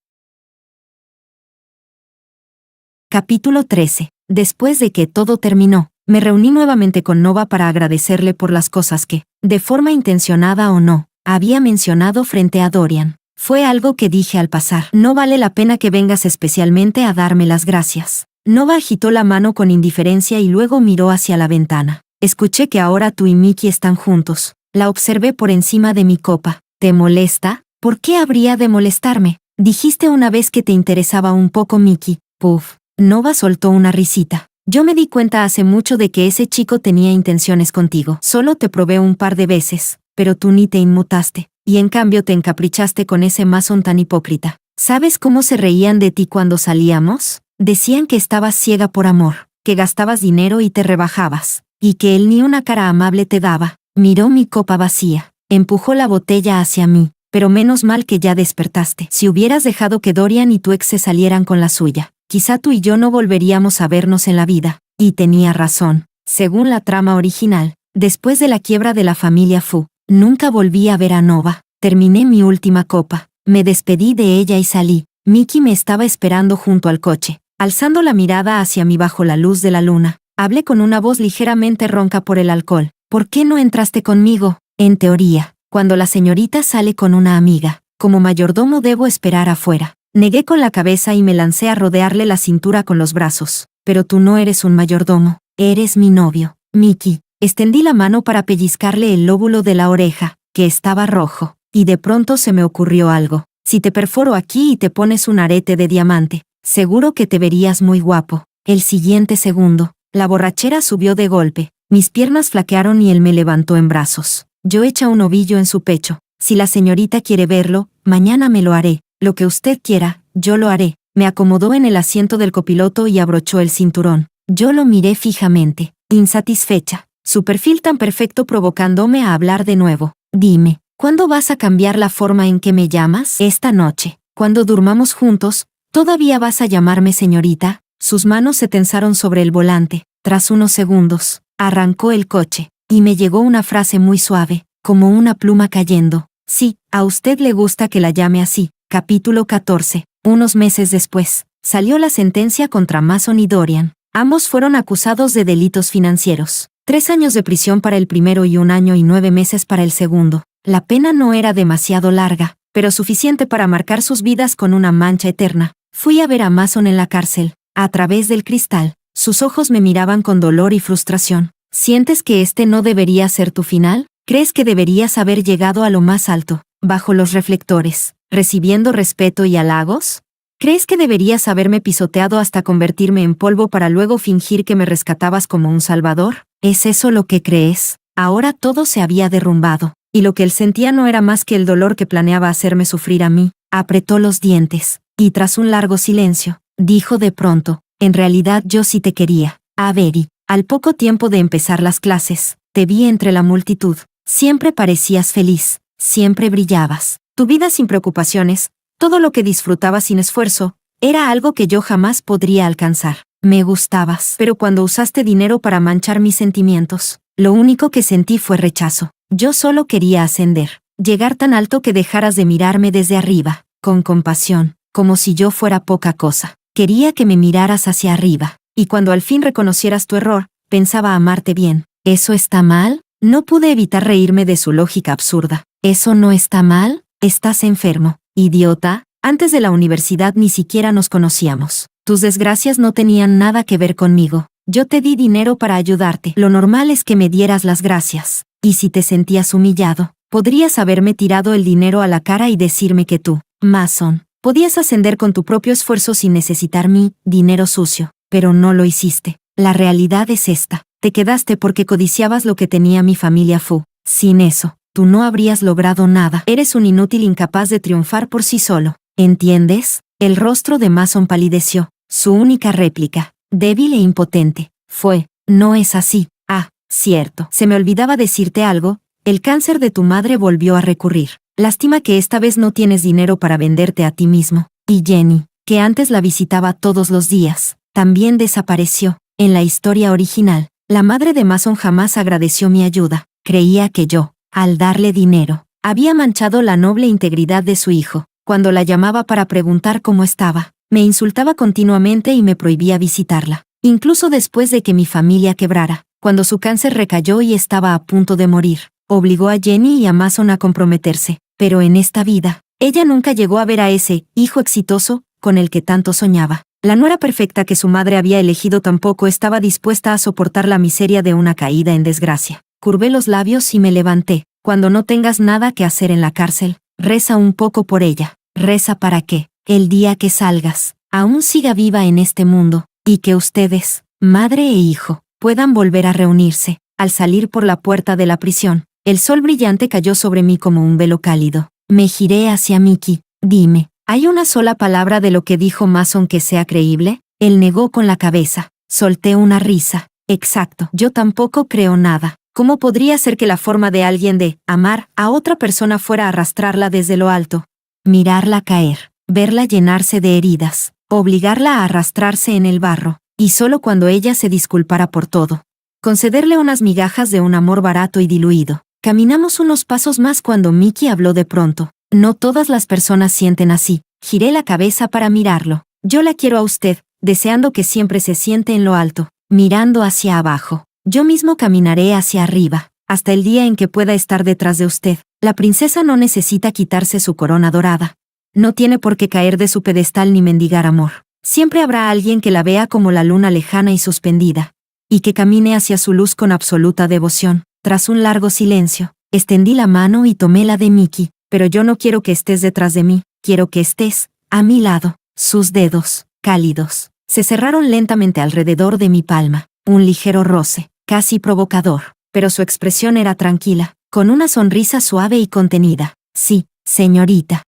[SPEAKER 1] Capítulo 13. Después de que todo terminó, me reuní nuevamente con Nova para agradecerle por las cosas que, de forma intencionada o no, había mencionado frente a Dorian. Fue algo que dije al pasar. No vale la pena que vengas especialmente a darme las gracias. Nova agitó la mano con indiferencia y luego miró hacia la ventana. Escuché que ahora tú y Mickey están juntos. La observé por encima de mi copa. ¿Te molesta? ¿Por qué habría de molestarme? Dijiste una vez que te interesaba un poco Mickey. Puff. Nova soltó una risita. Yo me di cuenta hace mucho de que ese chico tenía intenciones contigo. Solo te probé un par de veces, pero tú ni te inmutaste. Y en cambio te encaprichaste con ese Mason tan hipócrita. ¿Sabes cómo se reían de ti cuando salíamos? Decían que estabas ciega por amor, que gastabas dinero y te rebajabas, y que él ni una cara amable te daba. Miró mi copa vacía, empujó la botella hacia mí, pero menos mal que ya despertaste. Si hubieras dejado que Dorian y tu ex se salieran con la suya, quizá tú y yo no volveríamos a vernos en la vida. Y tenía razón. Según la trama original, después de la quiebra de la familia Fu, nunca volví a ver a Nova. Terminé mi última copa, me despedí de ella y salí. Mickey me estaba esperando junto al coche. Alzando la mirada hacia mí bajo la luz de la luna, hablé con una voz ligeramente ronca por el alcohol. ¿Por qué no entraste conmigo? En teoría, cuando la señorita sale con una amiga, como mayordomo debo esperar afuera. Negué con la cabeza y me lancé a rodearle la cintura con los brazos. Pero tú no eres un mayordomo, eres mi novio, Mickey. Extendí la mano para pellizcarle el lóbulo de la oreja, que estaba rojo, y de pronto se me ocurrió algo. Si te perforo aquí y te pones un arete de diamante, seguro que te verías muy guapo. El siguiente segundo, la borrachera subió de golpe, mis piernas flaquearon y él me levantó en brazos. Yo eché un ovillo en su pecho. Si la señorita quiere verlo, mañana me lo haré. Lo que usted quiera, yo lo haré. Me acomodó en el asiento del copiloto y abrochó el cinturón. Yo lo miré fijamente, insatisfecha. Su perfil tan perfecto provocándome a hablar de nuevo. Dime, ¿cuándo vas a cambiar la forma en que me llamas? Esta noche, cuando durmamos juntos, ¿todavía vas a llamarme señorita? Sus manos se tensaron sobre el volante. Tras unos segundos, arrancó el coche, y me llegó una frase muy suave, como una pluma cayendo. Sí, a usted le gusta que la llame así. Capítulo 14. Unos meses después, salió la sentencia contra Mason y Dorian. Ambos fueron acusados de delitos financieros. 3 años de prisión para el primero y 1 año y 9 meses para el segundo. La pena no era demasiado larga, pero suficiente para marcar sus vidas con una mancha eterna. Fui a ver a Mason en la cárcel. A través del cristal, sus ojos me miraban con dolor y frustración. ¿Sientes que este no debería ser tu final? ¿Crees que deberías haber llegado a lo más alto, bajo los reflectores, recibiendo respeto y halagos? ¿Crees que deberías haberme pisoteado hasta convertirme en polvo para luego fingir que me rescatabas como un salvador? ¿Es eso lo que crees? Ahora todo se había derrumbado, y lo que él sentía no era más que el dolor que planeaba hacerme sufrir a mí. Apretó los dientes, y tras un largo silencio, dijo de pronto, en realidad yo sí te quería, Avery. Al poco tiempo de empezar las clases, te vi entre la multitud. Siempre parecías feliz, siempre brillabas. Tu vida sin preocupaciones, todo lo que disfrutabas sin esfuerzo, era algo que yo jamás podría alcanzar. Me gustabas, pero cuando usaste dinero para manchar mis sentimientos, lo único que sentí fue rechazo. Yo solo quería ascender, llegar tan alto que dejaras de mirarme desde arriba, con compasión, como si yo fuera poca cosa. Quería que me miraras hacia arriba, y cuando al fin reconocieras tu error, pensaba amarte bien. ¿Eso está mal? No pude evitar reírme de su lógica absurda. ¿Eso no está mal? Estás enfermo, idiota. Antes de la universidad ni siquiera nos conocíamos. Tus desgracias no tenían nada que ver conmigo. Yo te di dinero para ayudarte. Lo normal es que me dieras las gracias. Y si te sentías humillado, podrías haberme tirado el dinero a la cara y decirme que tú, Mason, podías ascender con tu propio esfuerzo sin necesitar mi dinero sucio. Pero no lo hiciste. La realidad es esta. Te quedaste porque codiciabas lo que tenía mi familia Fu. Sin eso, tú no habrías logrado nada. Eres un inútil incapaz de triunfar por sí solo. ¿Entiendes? El rostro de Mason palideció. Su única réplica, débil e impotente, fue, no es así. Ah, cierto. Se me olvidaba decirte algo, el cáncer de tu madre volvió a recurrir. Lástima que esta vez no tienes dinero para venderte a ti mismo. Y Jenny, que antes la visitaba todos los días, también desapareció. En la historia original, la madre de Mason jamás agradeció mi ayuda. Creía que yo, al darle dinero, había manchado la noble integridad de su hijo. Cuando la llamaba para preguntar cómo estaba, me insultaba continuamente y me prohibía visitarla. Incluso después de que mi familia quebrara, cuando su cáncer recayó y estaba a punto de morir, obligó a Jenny y a Mason a comprometerse. Pero en esta vida, ella nunca llegó a ver a ese hijo exitoso con el que tanto soñaba. La nuera perfecta que su madre había elegido tampoco estaba dispuesta a soportar la miseria de una caída en desgracia. Curvé los labios y me levanté. Cuando no tengas nada que hacer en la cárcel, reza un poco por ella. Reza para que, el día que salgas, aún siga viva en este mundo, y que ustedes, madre e hijo, puedan volver a reunirse. Al salir por la puerta de la prisión, el sol brillante cayó sobre mí como un velo cálido. Me giré hacia Mickey. Dime, ¿hay una sola palabra de lo que dijo Mason que sea creíble? Él negó con la cabeza. Solté una risa. Exacto, yo tampoco creo nada. ¿Cómo podría ser que la forma de alguien de amar a otra persona fuera arrastrarla desde lo alto? Mirarla caer, verla llenarse de heridas, obligarla a arrastrarse en el barro, y solo cuando ella se disculpara por todo. Concederle unas migajas de un amor barato y diluido. Caminamos unos pasos más cuando Mickey habló de pronto. No todas las personas sienten así. Giré la cabeza para mirarlo. Yo la quiero a usted, deseando que siempre se siente en lo alto, mirando hacia abajo. Yo mismo caminaré hacia arriba, hasta el día en que pueda estar detrás de usted. La princesa no necesita quitarse su corona dorada. No tiene por qué caer de su pedestal ni mendigar amor. Siempre habrá alguien que la vea como la luna lejana y suspendida, y que camine hacia su luz con absoluta devoción. Tras un largo silencio, extendí la mano y tomé la de Mickey. Pero yo no quiero que estés detrás de mí, quiero que estés a mi lado. Sus dedos, cálidos, se cerraron lentamente alrededor de mi palma. Un ligero roce, casi provocador, pero su expresión era tranquila, con una sonrisa suave y contenida. Sí, señorita.